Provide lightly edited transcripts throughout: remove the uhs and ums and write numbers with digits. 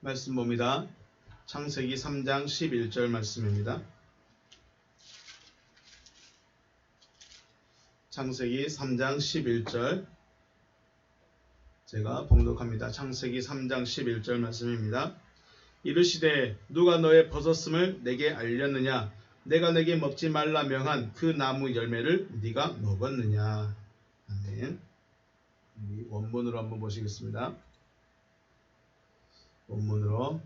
말씀 봅니다. 창세기 3장 11절 말씀입니다. 창세기 3장 11절 제가 봉독합니다. 창세기 3장 11절 말씀입니다. 이르시되 누가 너의 벗었음을 내게 알렸느냐? 내가 내게 먹지 말라 명한 그 나무 열매를 네가 먹었느냐? 아멘. 원문으로 한번 보시겠습니다. 원문으로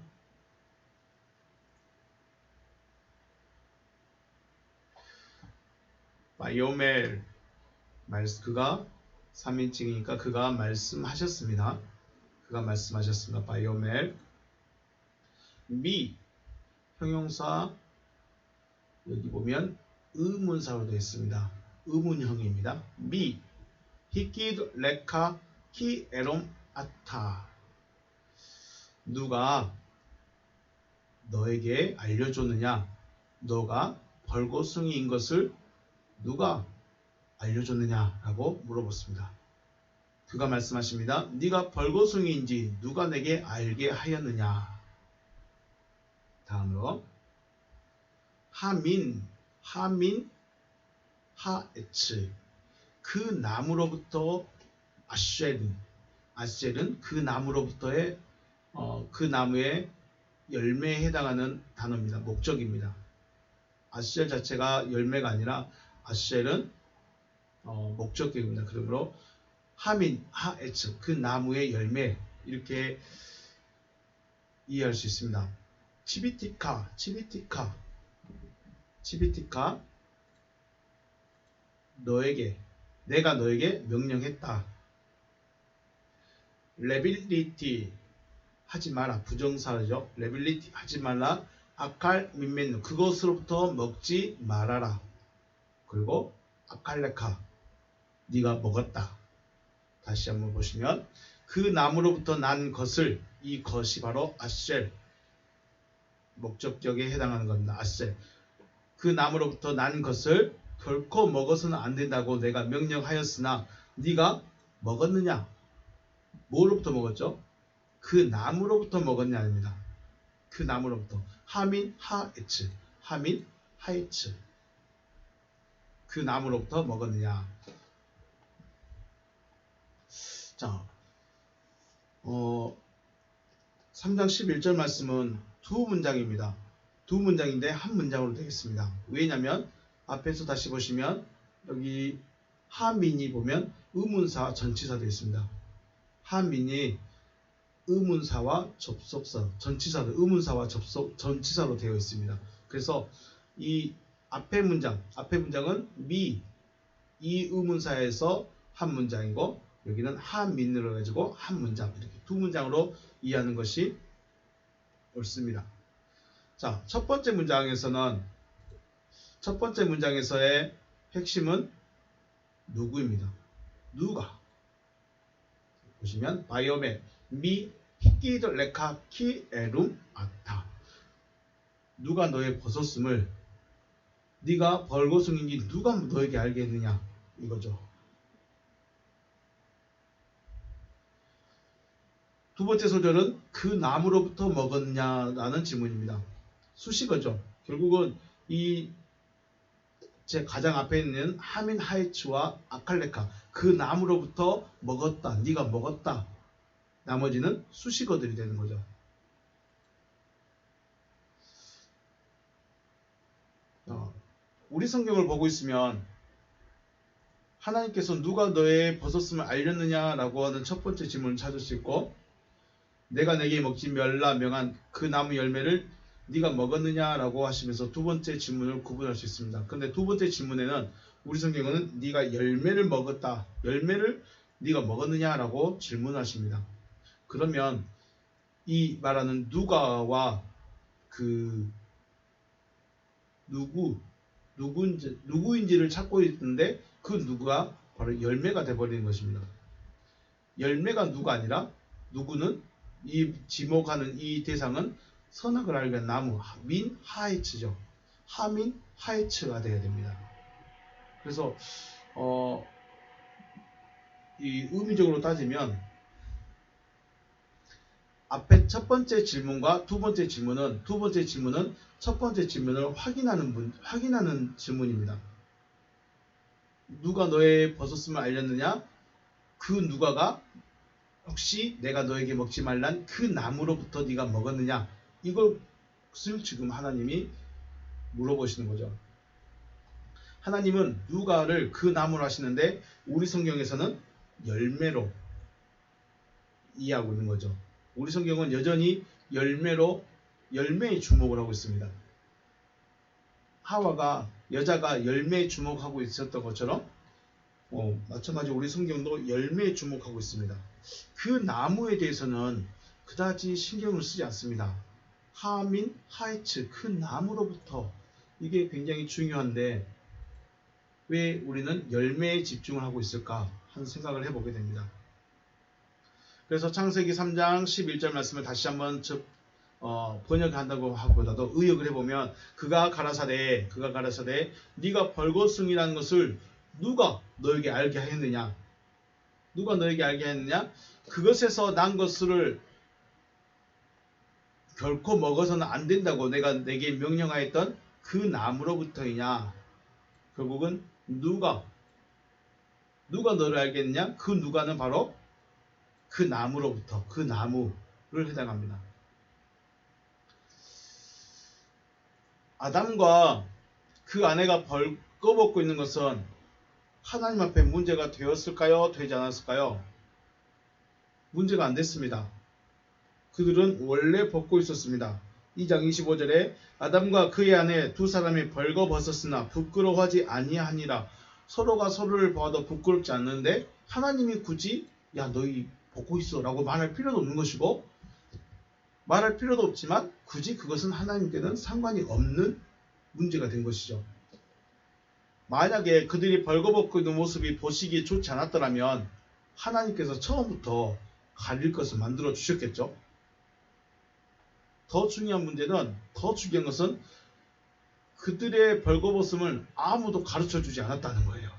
바이오멜 그가 3인칭이니까 그가 말씀하셨습니다. 바이오멜 미 형용사 여기 보면 의문사로 되어 있습니다. 의문형입니다. 미 히키드 레카 키 에롬 아타 누가 너에게 알려줬느냐? 너가 벌거숭이인 것을 누가 알려줬느냐? 라고 물어봤습니다. 그가 말씀하십니다. 네가 벌거숭이인지 누가 내게 알게 하였느냐? 다음으로 하민 하에츠 그 나무로부터 아셀은 그 나무로부터의 그 나무의 열매에 해당하는 단어입니다. 목적입니다. 아셀 자체가 열매가 아니라 아셀은 목적격입니다. 그러므로 하에츠 그 나무의 열매 이렇게 이해할 수 있습니다. 치비티카 내가 너에게 명령했다. 레빌리티 하지 마라. 부정사죠. 레빌리티 하지 말라. 아칼 민멘 그것으로부터 먹지 말아라. 그리고 아칼레카 네가 먹었다. 다시 한번 보시면 그 나무로부터 난 것을 이 것이 바로 아셀 목적격에 해당하는 겁니다. 아셀 그 나무로부터 난 것을 결코 먹어서는 안 된다고 내가 명령하였으나 네가 먹었느냐? 뭐로부터 먹었죠? 그 나무로부터 먹었냐 아닙니다. 그 나무로부터 하민 하에츠 그 나무로부터 먹었느냐? 자, 3장 11절 말씀은 두 문장입니다. 두 문장인데 한 문장으로 되겠습니다. 왜냐하면 앞에서 다시 보시면 여기 하민이 보면 의문사 전치사 되어 있습니다. 하민이 의문사와 접속사 전치사로 의문사와 전치사로 되어 있습니다. 그래서 이 앞에 문장은 이 의문사에서 한 문장이고 여기는 하민으로 해가지고 한 문장 이렇게 두 문장으로 이해하는 것이 옳습니다. 자, 첫 번째 문장에서의 핵심은 누구입니다. 누가 보시면 바이오메 미 히키드 레카 키 에룸 아타 누가 너의 벗었음을 네가 벌거숭인지 누가 너에게 알게 했느냐 이거죠. 두 번째 소절은 그 나무로부터 먹었냐라는 질문입니다. 수식어죠. 결국은 제 가장 앞에 있는 하민 하이츠와 아칼레카 그 나무로부터 먹었다. 네가 먹었다. 나머지는 수식어들이 되는 거죠. 우리 성경을 보고 있으면 하나님께서 누가 너의 벗었음을 알렸느냐라고 하는 첫 번째 질문을 찾을 수 있고 내가 내게 먹지 말라 명한 그 나무 열매를 네가 먹었느냐라고 하시면서 두 번째 질문을 구분할 수 있습니다. 그런데 두 번째 질문에는 우리 성경은 네가 열매를 먹었다. 열매를 네가 먹었느냐라고 질문하십니다. 그러면 이 말하는 누가와 그 누구인지를 찾고 있는데 그 누구가 바로 열매가 되어버리는 것입니다. 열매가 누가 아니라 누구는 이 지목하는 이 대상은 선악을 알게 한 나무 민 하에츠죠. 하민 하에츠가 되어야 됩니다. 그래서 이 의미적으로 따지면 앞에 첫 번째 질문과 두 번째 질문은 첫 번째 질문을 확인하는 질문입니다. 누가 너의 버섯음을 알렸느냐? 그 누가가 혹시 내가 너에게 먹지 말란 그 나무로부터 네가 먹었느냐? 이것을 지금 하나님이 물어보시는 거죠. 하나님은 누가를 그 나무로 하시는데 우리 성경에서는 열매로 이해하고 있는 거죠. 우리 성경은 여전히 열매에 주목을 하고 있습니다. 하와가 여자가 열매에 주목하고 있었던 것처럼 마찬가지로 우리 성경도 열매에 주목하고 있습니다. 그 나무에 대해서는 그다지 신경을 쓰지 않습니다. 하민, 하이츠, 그 나무로부터 이게 굉장히 중요한데 왜 우리는 열매에 집중을 하고 있을까 하는 생각을 해보게 됩니다. 그래서 창세기 3장 11절 말씀을 다시 한번 번역한다고 하고보다도 의역을 해보면 그가 가라사대 네가 벌거숭이라는 것을 누가 너에게 알게 하였느냐? 누가 너에게 알게 하였느냐? 그것에서 난 것을 결코 먹어서는 안 된다고 내가 내게 명령하였던 그 나무로부터이냐? 결국은 누가 너를 알게 했느냐? 그 누가는 바로 그 나무로부터 그 나무를 해당합니다. 아담과 그 아내가 벌거벗고 있는 것은 하나님 앞에 문제가 되었을까요? 되지 않았을까요? 문제가 안 됐습니다. 그들은 원래 벗고 있었습니다. 2장 25절에 아담과 그의 아내 두 사람이 벌거벗었으나 부끄러워하지 아니하니라. 서로가 서로를 보아도 부끄럽지 않는데 하나님이 굳이 야 너희 벗고 있어 라고 말할 필요도 없는 것이고 말할 필요도 없지만 굳이 그것은 하나님께는 상관이 없는 문제가 된 것이죠. 만약에 그들이 벌거벗고 있는 모습이 보시기에 좋지 않았더라면 하나님께서 처음부터 가릴 것을 만들어 주셨겠죠. 더 중요한 것은 그들의 벌거벗음을 아무도 가르쳐 주지 않았다는 거예요.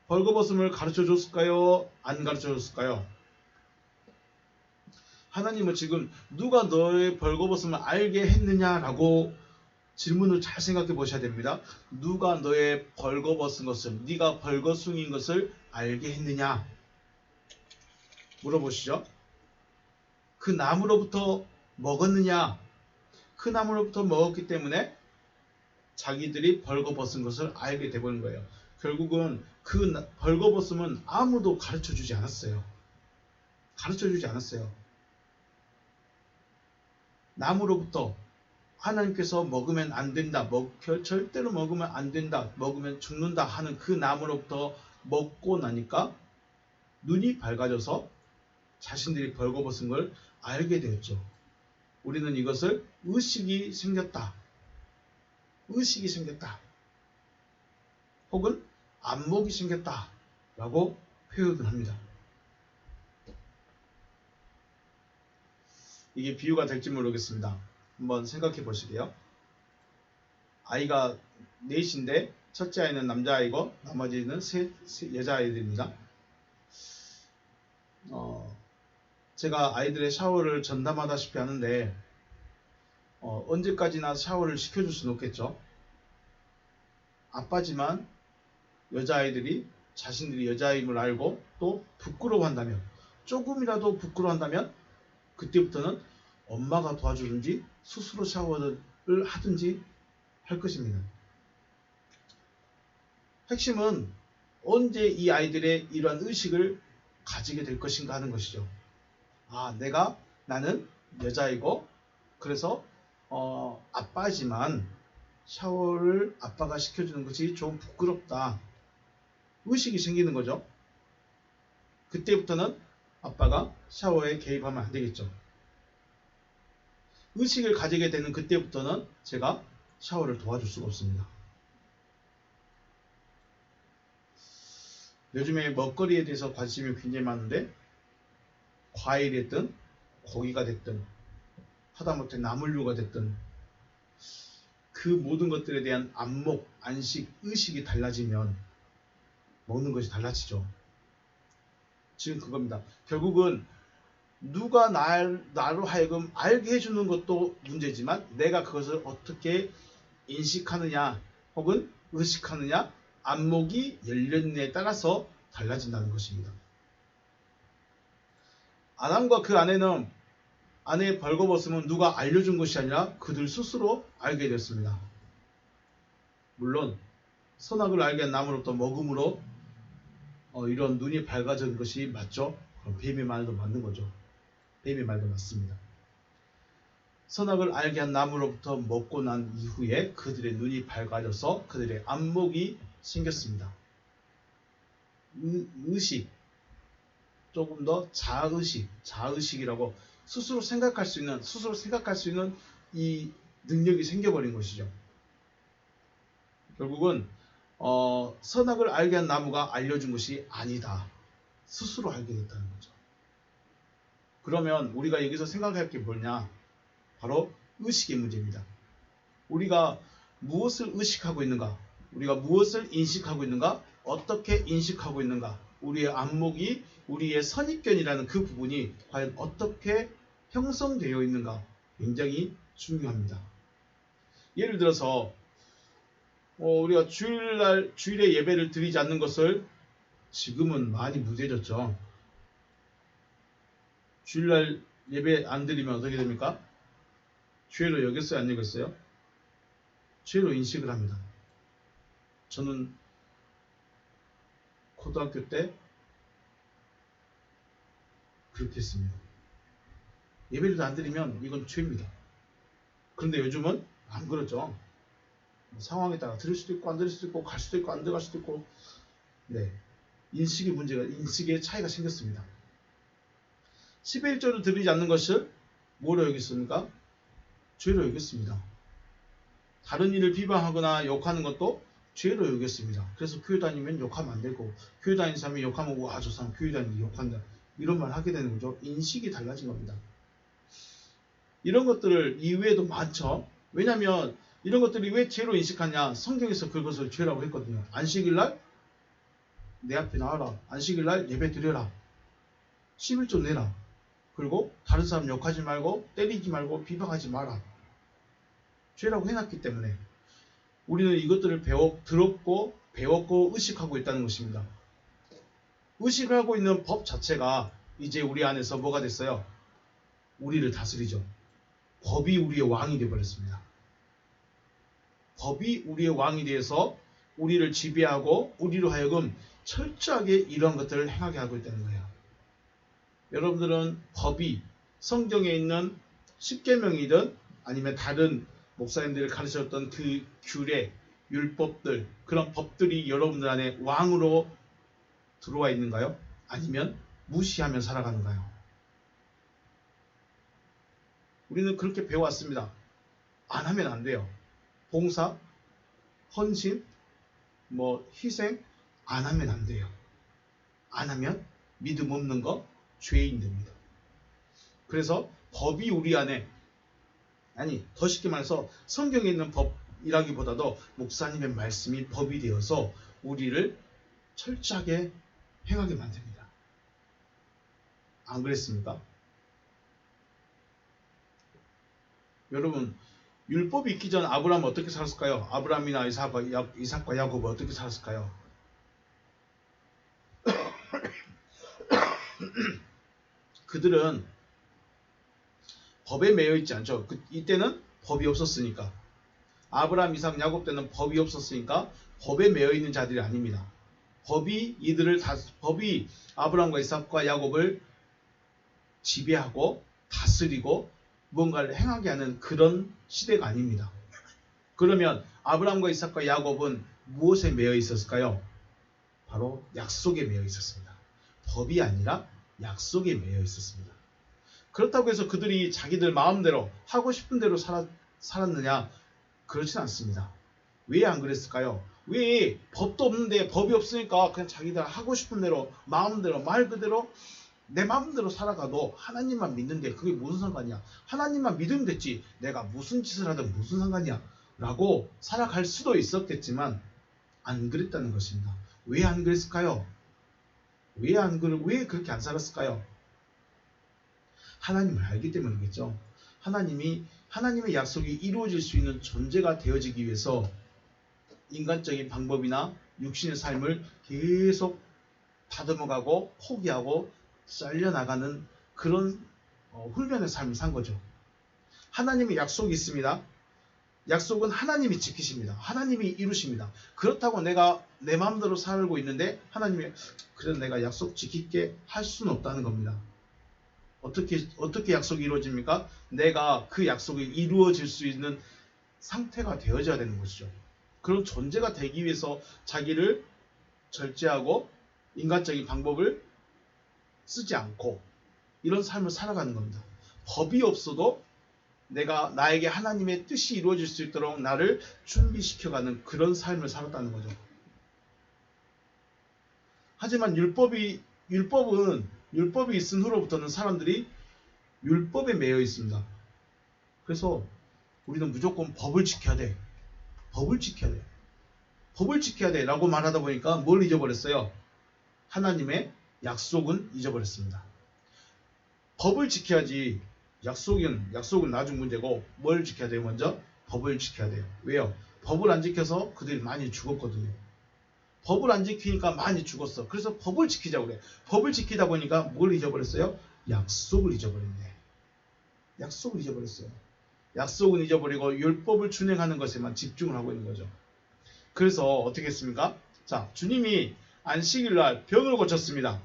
벌거벗음을 가르쳐 줬을까요? 안 가르쳐 줬을까요? 하나님은 지금 누가 너의 벌거벗음을 알게 했느냐라고 질문을 잘 생각해 보셔야 됩니다. 누가 너의 벌거벗은 것을, 네가 벌거숭이인 것을 알게 했느냐? 물어보시죠. 그 나무로부터 먹었느냐? 그 나무로부터 먹었기 때문에 자기들이 벌거벗은 것을 알게 되버린 거예요. 결국은 그 벌거벗음은 아무도 가르쳐 주지 않았어요. 나무로부터 하나님께서 먹으면 안 된다, 절대로 먹으면 안 된다, 먹으면 죽는다 하는 그 나무로부터 먹고 나니까 눈이 밝아져서 자신들이 벌거벗은 걸 알게 되었죠. 우리는 이것을 의식이 생겼다. 혹은 안목이 생겼다. 라고 표현을 합니다. 이게 비유가 될지 모르겠습니다. 한번 생각해 보시게요. 아이가 넷인데 첫째 아이는 남자아이고 나머지는 여자아이들입니다. 제가 아이들의 샤워를 전담하다시피 하는데 언제까지나 샤워를 시켜줄 수는 없겠죠. 아빠지만 여자아이들이 자신들이 여자임을 알고 또 부끄러워한다면 조금이라도 부끄러워한다면 그때부터는 엄마가 도와주든지 스스로 샤워를 하든지 할 것입니다. 핵심은 언제 이 아이들의 이러한 의식을 가지게 될 것인가 하는 것이죠. 나는 여자이고 그래서 아빠지만 샤워를 아빠가 시켜주는 것이 좀 부끄럽다. 의식이 생기는 거죠. 그때부터는 아빠가 샤워에 개입하면 안 되겠죠. 의식을 가지게 되는 그때부터는 제가 샤워를 도와줄 수가 없습니다. 요즘에 먹거리에 대해서 관심이 굉장히 많은데 과일이 됐든 고기가 됐든 하다못해 나물류가 됐든 그 모든 것들에 대한 안목, 안식, 의식이 달라지면 먹는 것이 달라지죠. 지금 그겁니다. 결국은 누가 나로 하여금 알게 해주는 것도 문제지만 내가 그것을 어떻게 인식하느냐 혹은 의식하느냐, 안목이 열렸느냐에 따라서 달라진다는 것입니다. 아담과 그 아내는 아내의 벌거벗음은 누가 알려준 것이 아니라 그들 스스로 알게 됐습니다. 물론 선악을 알게 한 나무로부터 먹음으로 이런 눈이 밝아진 것이 맞죠? 그럼 뱀의 말도 맞는 거죠. 뱀의 말도 맞습니다. 선악을 알게 한 나무로부터 먹고 난 이후에 그들의 눈이 밝아져서 그들의 안목이 생겼습니다. 의식, 조금 더 자의식이라고 스스로 생각할 수 있는 이 능력이 생겨버린 것이죠. 결국은 선악을 알게 한 나무가 알려준 것이 아니다. 스스로 알게 됐다는 거죠. 그러면 우리가 여기서 생각할 게 뭐냐? 바로 의식의 문제입니다. 우리가 무엇을 의식하고 있는가? 우리가 무엇을 인식하고 있는가? 어떻게 인식하고 있는가? 우리의 안목이, 우리의 선입견이라는 그 부분이 과연 어떻게 형성되어 있는가? 굉장히 중요합니다. 예를 들어서 우리가 주일에 예배를 드리지 않는 것을 지금은 많이 무뎌졌죠. 주일날 예배 안 드리면 어떻게 됩니까? 죄로 여겼어요? 안 여겼어요? 죄로 인식을 합니다. 저는 고등학교 때 그렇게 했습니다. 예배를 안 드리면 이건 죄입니다. 그런데 요즘은 안 그렇죠. 상황에 따라 드릴 수도 있고 안 드릴 수도 있고 갈 수도 있고 안 들어갈 수도 있고, 네, 인식의 차이가 생겼습니다. 11조를 드리지 않는 것을 뭐로 여겼습니까? 죄로 여겼습니다. 다른 일을 비방하거나 욕하는 것도 죄로 여겼습니다. 그래서 교회 다니면 욕하면 안 되고, 교회 다니는 사람이 욕하면 와, 저 사람 교회 다니는데 욕한다, 이런 말 하게 되는 거죠. 인식이 달라진 겁니다. 이런 것들을 이외에도 많죠. 왜냐하면 이런 것들이 왜 죄로 인식하냐? 성경에서 그것을 죄라고 했거든요. 안식일날 내 앞에 나와라. 안식일날 예배 드려라. 11조 내라. 그리고 다른 사람 욕하지 말고 때리지 말고 비방하지 마라. 죄라고 해놨기 때문에 우리는 이것들을 들었고 배웠고 의식하고 있다는 것입니다. 의식을 하고 있는 법 자체가 이제 우리 안에서 뭐가 됐어요? 우리를 다스리죠. 법이 우리의 왕이 되어버렸습니다. 법이 우리의 왕이 되어서 우리를 지배하고 우리로 하여금 철저하게 이러한 것들을 행하게 하고 있다는 거예요. 여러분들은 법이 성경에 있는 십계명이든 아니면 다른 목사님들이 가르쳤던 그 규례, 율법들, 그런 법들이 여러분들 안에 왕으로 들어와 있는가요? 아니면 무시하며 살아가는가요? 우리는 그렇게 배워왔습니다. 안 하면 안 돼요. 봉사, 헌신, 희생, 안 하면 안 돼요. 안 하면 믿음 없는 거, 죄인 됩니다. 그래서 법이 우리 안에, 더 쉽게 말해서 성경에 있는 법이라기보다도 목사님의 말씀이 법이 되어서 우리를 철저하게 행하게 만듭니다. 안 그랬습니까? 여러분, 율법이 있기 전 아브라함은 어떻게 살았을까요? 아브라함이나 이삭과 야곱은 어떻게 살았을까요? 그들은 법에 매여 있지 않죠. 이때는 법이 없었으니까. 아브라함, 이삭, 야곱 때는 법이 없었으니까 법에 매여 있는 자들이 아닙니다. 법이 아브라함과 이삭과 야곱을 지배하고 다스리고 뭔가를 행하게 하는 그런 시대가 아닙니다. 그러면 아브라함과 이삭과 야곱은 무엇에 매여 있었을까요? 바로 약속에 매여 있었습니다. 법이 아니라 약속에 매여 있었습니다. 그렇다고 해서 그들이 자기들 마음대로 하고 싶은 대로 살았느냐? 그렇진 않습니다. 왜 안 그랬을까요? 왜 법도 없는데, 법이 없으니까 그냥 자기들 하고 싶은 대로 마음대로 말 그대로 내 마음대로 살아가도 하나님만 믿는데 그게 무슨 상관이야? 하나님만 믿으면 됐지, 내가 무슨 짓을 하든 무슨 상관이야? 라고 살아갈 수도 있었겠지만 안 그랬다는 것입니다. 왜 안 그랬을까요? 왜 그렇게 안 살았을까요? 하나님을 알기 때문이겠죠. 하나님의 약속이 이루어질 수 있는 존재가 되어지기 위해서 인간적인 방법이나 육신의 삶을 계속 다듬어가고 포기하고 잘려나가는 그런 훈련의 삶을 산 거죠. 하나님의 약속이 있습니다. 약속은 하나님이 지키십니다. 하나님이 이루십니다. 그렇다고 내가 내 마음대로 살고 있는데 하나님이 그래도 내가 약속 지킬게 할 수는 없다는 겁니다. 어떻게 약속이 이루어집니까? 내가 그 약속이 이루어질 수 있는 상태가 되어져야 되는 것이죠. 그런 존재가 되기 위해서 자기를 절제하고 인간적인 방법을 쓰지 않고 이런 삶을 살아가는 겁니다. 법이 없어도 나에게 하나님의 뜻이 이루어질 수 있도록 나를 준비시켜가는 그런 삶을 살았다는 거죠. 하지만 율법이 있은 후로부터는 사람들이 율법에 매여 있습니다. 그래서 우리는 무조건 법을 지켜야 돼. 법을 지켜야 돼. 법을 지켜야 돼 라고 말하다 보니까 뭘 잊어버렸어요? 하나님의 약속은 잊어버렸습니다. 법을 지켜야지. 약속은 나중 문제고 뭘 지켜야 돼요? 먼저 법을 지켜야 돼요. 왜요? 법을 안 지켜서 그들이 많이 죽었거든요. 법을 안 지키니까 많이 죽었어. 그래서 법을 지키자고 그래. 법을 지키다 보니까 뭘 잊어버렸어요? 약속을 잊어버렸네. 약속을 잊어버렸어요. 약속은 잊어버리고 율법을 준행하는 것에만 집중을 하고 있는 거죠. 그래서 어떻게 했습니까? 자, 주님이 안식일날 병을 고쳤습니다.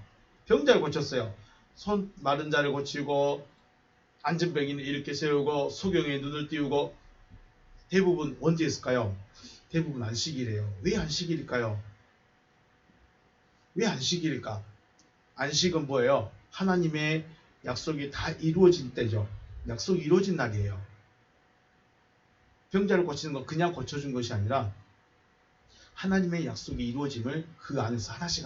병자를 고쳤어요. 손 마른 자를 고치고 앉은 병인을 일으켜 세우고 소경의 눈을 띄우고 대부분 언제 했을까요? 대부분 안식일이에요. 왜 안식일일까요? 왜 안식일일까? 안식은 뭐예요? 하나님의 약속이 다 이루어진 때죠. 약속이 이루어진 날이에요. 병자를 고치는 건 그냥 고쳐준 것이 아니라 하나님의 약속이 이루어짐을 그 안에서 하나씩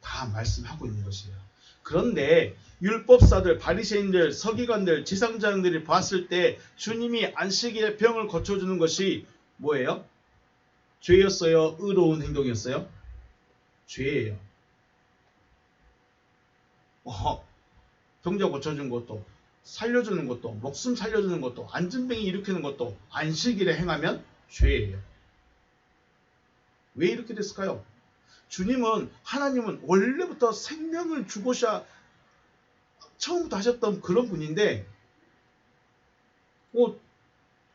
다 말씀하고 있는 것이에요. 그런데 율법사들, 바리새인들, 서기관들, 제사장들이 봤을 때 주님이 안식일에 병을 고쳐주는 것이 뭐예요? 죄였어요? 의로운 행동이었어요? 죄예요. 병자 고쳐준 것도, 살려주는 것도, 목숨 살려주는 것도, 안진병이 일으키는 것도 안식일에 행하면 죄예요. 왜 이렇게 됐을까요? 하나님은 원래부터 생명을 주고자 처음부터 하셨던 그런 분인데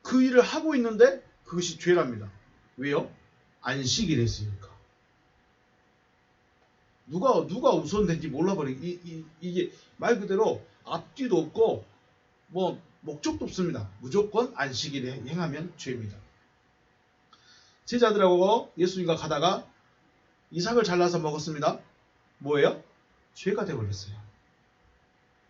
그 일을 하고 있는데 그것이 죄랍니다. 왜요? 안식일에 했으니까. 누가 우선된지 몰라버리고 이게 말 그대로 앞뒤도 없고 목적도 없습니다. 무조건 안식일에 행하면 죄입니다. 제자들하고 예수님과 가다가 이삭을 잘라서 먹었습니다. 뭐예요? 죄가 되어버렸어요.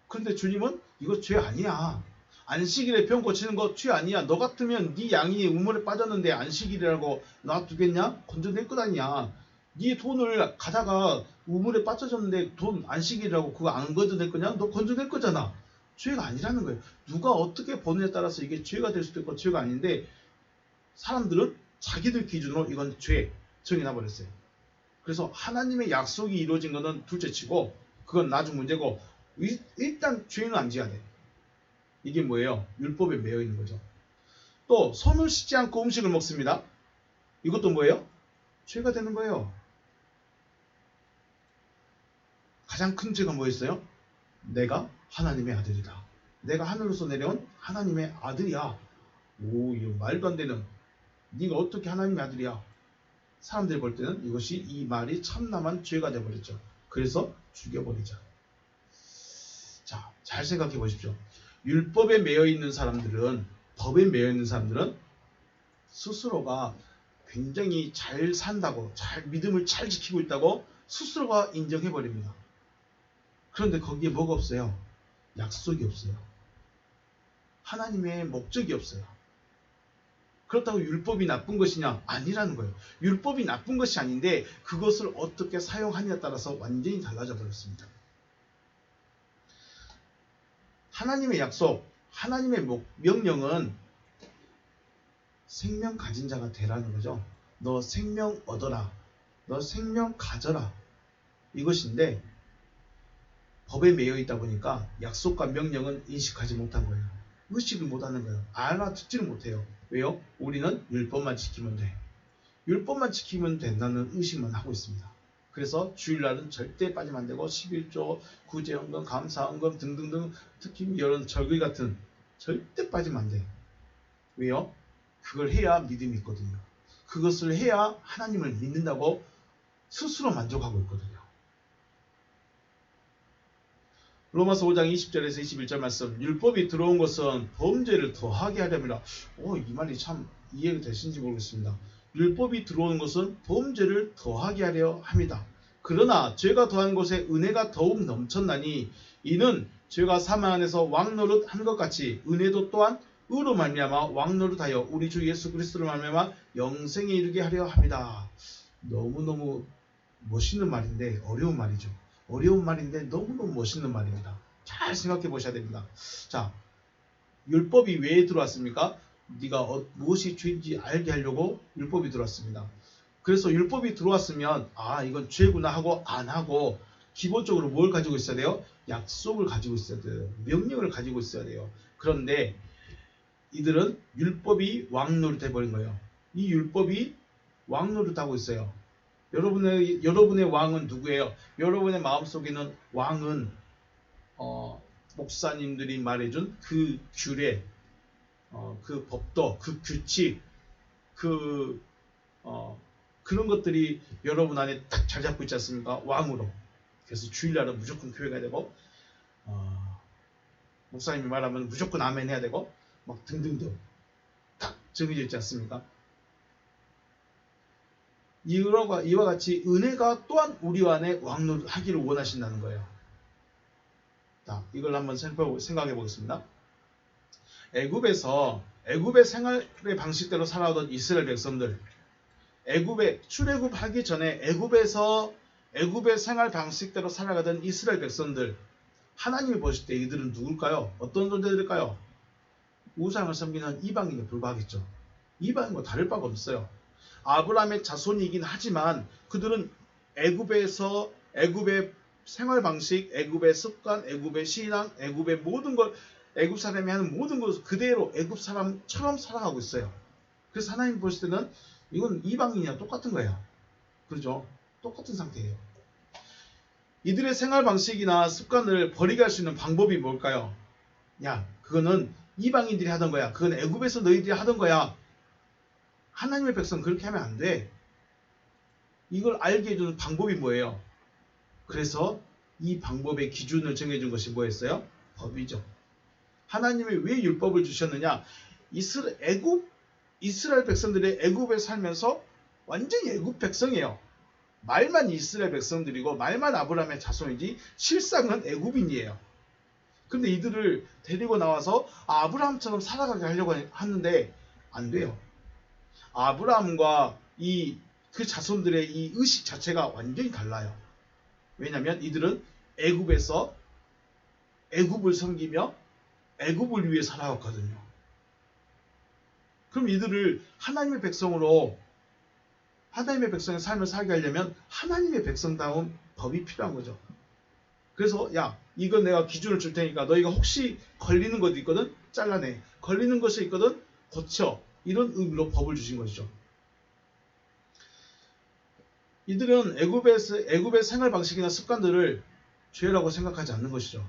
그런데 주님은 이거 죄 아니야. 안식일에 병 고치는 거 죄 아니야. 너 같으면 네 양이 우물에 빠졌는데 안식일이라고 놔두겠냐? 건져낼 것 아니야. 네 돈을 가다가 우물에 빠져졌는데 돈 안식일이라고 그거 안 건져낼 거냐? 너 건져낼 거잖아. 죄가 아니라는 거예요. 누가 어떻게 보느냐에 따라서 이게 죄가 될 수도 있고 죄가 아닌데 사람들은 자기들 기준으로 이건 죄 정해놔버렸어요. 그래서 하나님의 약속이 이루어진 것은 둘째치고 그건 나중 문제고 일단 죄는 안 지어야 돼. 이게 뭐예요? 율법에 매여 있는 거죠. 또 손을 씻지 않고 음식을 먹습니다. 이것도 뭐예요? 죄가 되는 거예요. 가장 큰 죄가 뭐였어요? 내가 하나님의 아들이다. 내가 하늘로서 내려온 하나님의 아들이야. 이거 말도 안 되는. 네가 어떻게 하나님의 아들이야? 사람들이 볼 때는 이 말이 참남한 죄가 되어버렸죠. 그래서 죽여버리자. 자, 잘 생각해 보십시오. 율법에 매여 있는 사람들은, 법에 매여 있는 사람들은 스스로가 굉장히 잘 산다고, 믿음을 잘 지키고 있다고 스스로가 인정해 버립니다. 그런데 거기에 뭐가 없어요? 약속이 없어요. 하나님의 목적이 없어요. 그렇다고 율법이 나쁜 것이냐? 아니라는 거예요. 율법이 나쁜 것이 아닌데 그것을 어떻게 사용하느냐에 따라서 완전히 달라져 버렸습니다. 하나님의 약속, 하나님의 명령은 생명 가진 자가 되라는 거죠. 너 생명 얻어라. 너 생명 가져라. 이것인데 법에 매여 있다 보니까 약속과 명령은 인식하지 못한 거예요. 의식을 못하는 거예요. 알아듣지를 못해요. 왜요? 우리는 율법만 지키면 돼. 율법만 지키면 된다는 의식만 하고 있습니다. 그래서 주일날은 절대 빠지면 안 되고 11조, 구제헌금, 감사헌금 등등등 특히 이런 절기 같은 절대 빠지면 안 돼. 왜요? 그걸 해야 믿음이 있거든요. 그것을 해야 하나님을 믿는다고 스스로 만족하고 있거든요. 로마서 5장 20절에서 21절 말씀, 율법이 들어온 것은 범죄를 더하게 하려니라. 이 말이 참 이해가 되시는지 모르겠습니다. 율법이 들어온 것은 범죄를 더하게 하려 합니다. 그러나 죄가 더한 곳에 은혜가 더욱 넘쳤나니 이는 죄가 사망 안에서 왕노릇 한 것 같이 은혜도 또한 의로 말미암아 왕노릇하여 우리 주 예수 그리스도로 말미암아 영생에 이르게 하려 합니다. 너무너무 멋있는 말인데 어려운 말이죠. 어려운 말인데 너무너무 멋있는 말입니다. 잘 생각해 보셔야 됩니다. 자, 율법이 왜 들어왔습니까? 네가 무엇이 죄인지 알게 하려고 율법이 들어왔습니다. 그래서 율법이 들어왔으면 이건 죄구나 하고 안 하고 기본적으로 뭘 가지고 있어야 돼요? 약속을 가지고 있어야 돼요. 명령을 가지고 있어야 돼요. 그런데 이들은 율법이 왕노릇 해버린 거예요. 이 율법이 왕노릇 하고 있어요. 여러분의 왕은 누구예요? 여러분의 마음속에는 왕은 목사님들이 말해준 그 규례, 그 법도, 그 규칙, 그런 것들이 여러분 안에 딱 잘 잡고 있지 않습니까? 왕으로. 그래서 주일날은 무조건 교회 가야 되고, 목사님이 말하면 무조건 아멘 해야 되고, 막 등등등 딱 정해져 있지 않습니까? 이와 같이 은혜가 또한 우리 안에 왕노릇하기를 원하신다는 거예요. 자, 이걸 한번 생각해 보겠습니다. 애굽의 생활의 방식대로 살아오던 이스라엘 백성들, 출애굽하기 전에 애굽의 생활 방식대로 살아가던 이스라엘 백성들, 하나님이 보실 때 이들은 누굴까요? 어떤 존재들일까요? 우상을 섬기는 이방인에 불과하겠죠. 이방인과 다를 바가 없어요. 아브라함의 자손이긴 하지만 그들은 애굽의 생활 방식, 애굽의 습관, 애굽의 신앙, 애굽의 모든 걸, 애굽 사람이 하는 모든 것을 그대로 애굽 사람처럼 살아가고 있어요. 그래서 하나님 보실 때는 이건 이방인이랑 똑같은 거예요. 그렇죠? 똑같은 상태예요. 이들의 생활 방식이나 습관을 버리게 할 수 있는 방법이 뭘까요? 그거는 이방인들이 하던 거야. 그건 애굽에서 너희들이 하던 거야. 하나님의 백성 그렇게 하면 안 돼. 이걸 알게 해주는 방법이 뭐예요? 그래서 이 방법의 기준을 정해준 것이 뭐였어요? 법이죠. 하나님이 왜 율법을 주셨느냐? 이스라엘 백성들이 애굽에 살면서 완전히 애굽 백성이에요. 말만 이스라엘 백성들이고 말만 아브라함의 자손이지 실상은 애굽인이에요. 그런데 이들을 데리고 나와서 아브라함처럼 살아가게 하려고 하는데 안 돼요. 아브라함과 그 자손들의 이 의식 자체가 완전히 달라요. 왜냐하면 이들은 애굽에서 애굽을 섬기며 애굽을 위해 살아왔거든요. 그럼 이들을 하나님의 백성의 삶을 살게 하려면 하나님의 백성다운 법이 필요한 거죠. 그래서 이건 내가 기준을 줄 테니까 너희가 혹시 걸리는 것도 있거든 잘라내, 걸리는 것이 있거든 고쳐, 이런 의미로 법을 주신 것이죠. 이들은 애굽의 생활 방식이나 습관들을 죄라고 생각하지 않는 것이죠.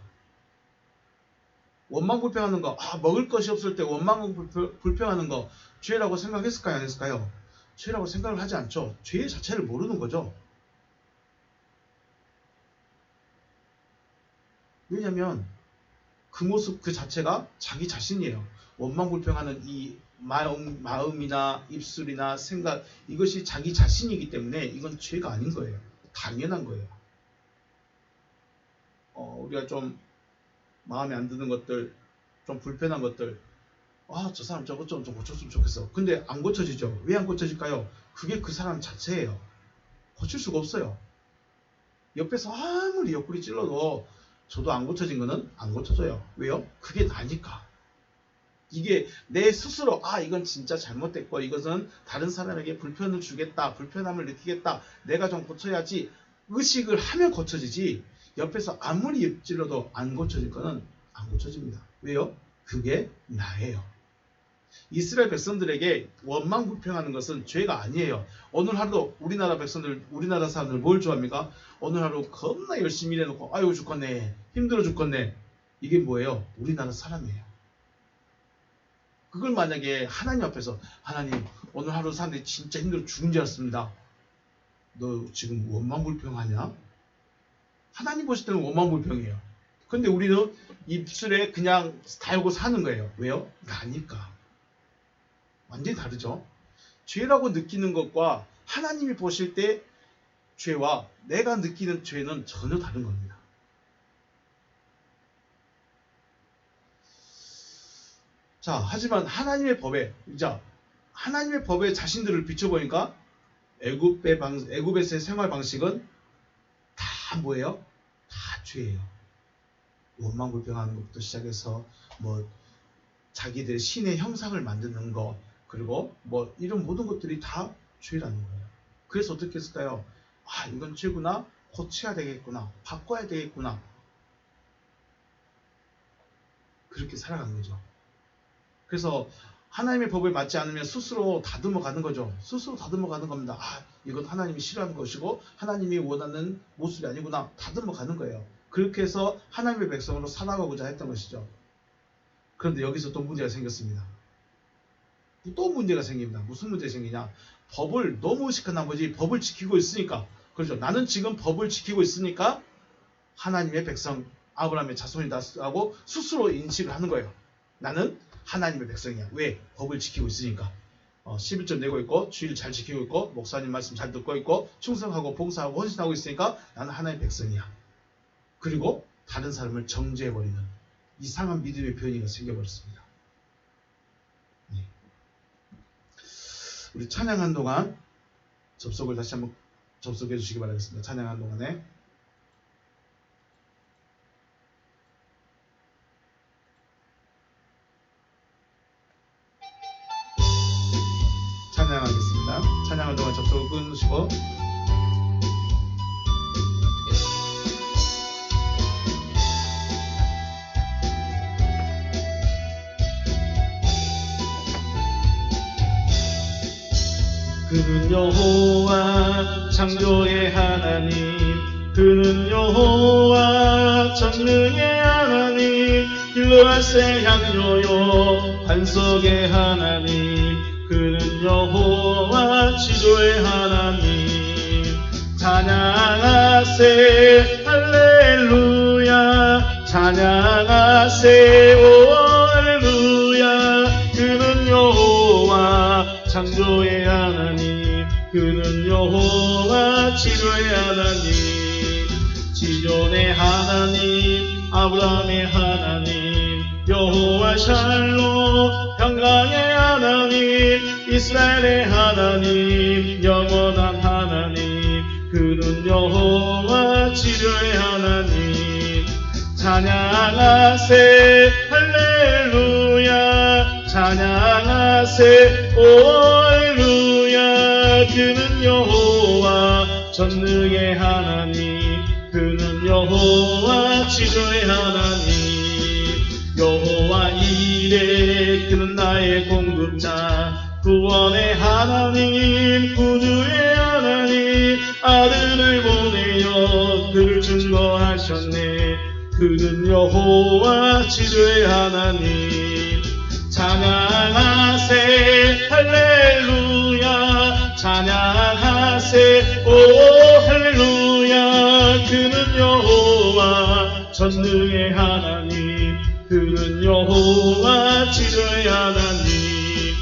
원망불평하는 거, 먹을 것이 없을 때 원망불평하는 거 죄라고 생각했을까요? 안 했을까요? 죄라고 생각을 하지 않죠. 죄 자체를 모르는 거죠. 왜냐하면 그 모습 그 자체가 자기 자신이에요. 원망불평하는 이 마음이나 입술이나 생각, 이것이 자기 자신이기 때문에 이건 죄가 아닌 거예요. 당연한 거예요. 우리가 좀 마음에 안 드는 것들, 좀 불편한 것들, 저 사람 저것 좀 고쳤으면 좋겠어. 근데 안 고쳐지죠. 왜 안 고쳐질까요? 그게 그 사람 자체예요. 고칠 수가 없어요. 옆에서 아무리 옆구리 찔러도 저도 안 고쳐진 거는 안 고쳐져요. 왜요? 그게 나니까. 이게 내 스스로 이건 진짜 잘못됐고 이것은 다른 사람에게 불편을 주겠다, 불편함을 느끼겠다, 내가 좀 고쳐야지 의식을 하면 고쳐지지, 옆에서 아무리 잎질러도 안 고쳐질 거는 안 고쳐집니다. 왜요? 그게 나예요. 이스라엘 백성들에게 원망불평하는 것은 죄가 아니에요. 오늘 하루도 우리나라 백성들, 우리나라 사람들 뭘 좋아합니까? 오늘 하루 겁나 열심히 일해놓고 아유 죽겠네, 힘들어 죽겠네. 이게 뭐예요? 우리나라 사람이에요. 그걸 만약에 하나님 앞에서 하나님 오늘 하루 사는데 진짜 힘들어 죽은 줄 알았습니다. 너 지금 원망불평하냐? 하나님 보실 때는 원망불평이에요. 근데 우리는 입술에 그냥 달고 사는 거예요. 왜요? 나니까. 완전히 다르죠. 죄라고 느끼는 것과 하나님이 보실 때 죄와 내가 느끼는 죄는 전혀 다른 겁니다. 자, 하지만 하나님의 법에 자신들을 비춰보니까 애굽에서의 생활 방식은 다 뭐예요? 다 죄예요. 원망불평하는 것부터 시작해서 자기들의 신의 형상을 만드는 것, 그리고 이런 모든 것들이 다 죄라는 거예요. 그래서 어떻게 했을까요? 아, 이건 죄구나, 고쳐야 되겠구나, 바꿔야 되겠구나, 그렇게 살아간 거죠. 그래서 하나님의 법을 맞지 않으면 스스로 다듬어 가는 거죠. 스스로 다듬어 가는 겁니다. 아, 이건 하나님이 싫어하는 것이고 하나님이 원하는 모습이 아니구나, 다듬어 가는 거예요. 그렇게 해서 하나님의 백성으로 살아가고자 했던 것이죠. 그런데 여기서 또 문제가 생겼습니다. 또 문제가 생깁니다. 무슨 문제가 생기냐? 법을 너무 의식한 나머지 법을 지키고 있으니까, 그렇죠. 나는 지금 법을 지키고 있으니까 하나님의 백성, 아브라함의 자손이다라고 스스로 인식을 하는 거예요. 나는 하나님의 백성이야. 왜? 법을 지키고 있으니까. 11점 내고 있고, 주의를 잘 지키고 있고, 목사님 말씀 잘 듣고 있고, 충성하고 봉사하고 헌신하고 있으니까 나는 하나님의 백성이야. 그리고 다른 사람을 정죄해버리는 이상한 믿음의 변이가 생겨버렸습니다. 네. 우리 찬양한 동안 접속을 다시 한번 접속해 주시기 바라겠습니다. 찬양한 동안에 찬양하겠습니다. 찬양한 동안 접속을 끊으시고 그는 여호와 창조의 하나님, 그는 여호와 전능의 하나님, 길르앗의 향료요 반석의 하나님, 그는 여호와 지조의 하나님. 찬양하세 할렐루야, 찬양하세 오 할렐루야. 그는 여호와 창조의 하나님, 그는 여호와 지조의 하나님. 지존의 하나님, 아브라함의 하나님, 여호와 샬롬 평강의 하나님, 이스라엘의 하나님, 영원한 하나님, 그는 여호와 지조의 하나님. 찬양하세 할렐루야, 찬양하세 오 할렐루야. 그는 여호와 전능의 하나님, 그는 여호와 지조의 하나님. 여호와 이레, 그는 나의 공급자, 구원의 하나님, 구주의 하나님. 아들을 보내어 그를 증거하셨네, 그는 여호와 지조의 하나님. 찬양하세 할렐루야, 찬양하세 오 할렐루야. 그는 여호와 전능의 하나님, 그는 여호와 지조의 하나님.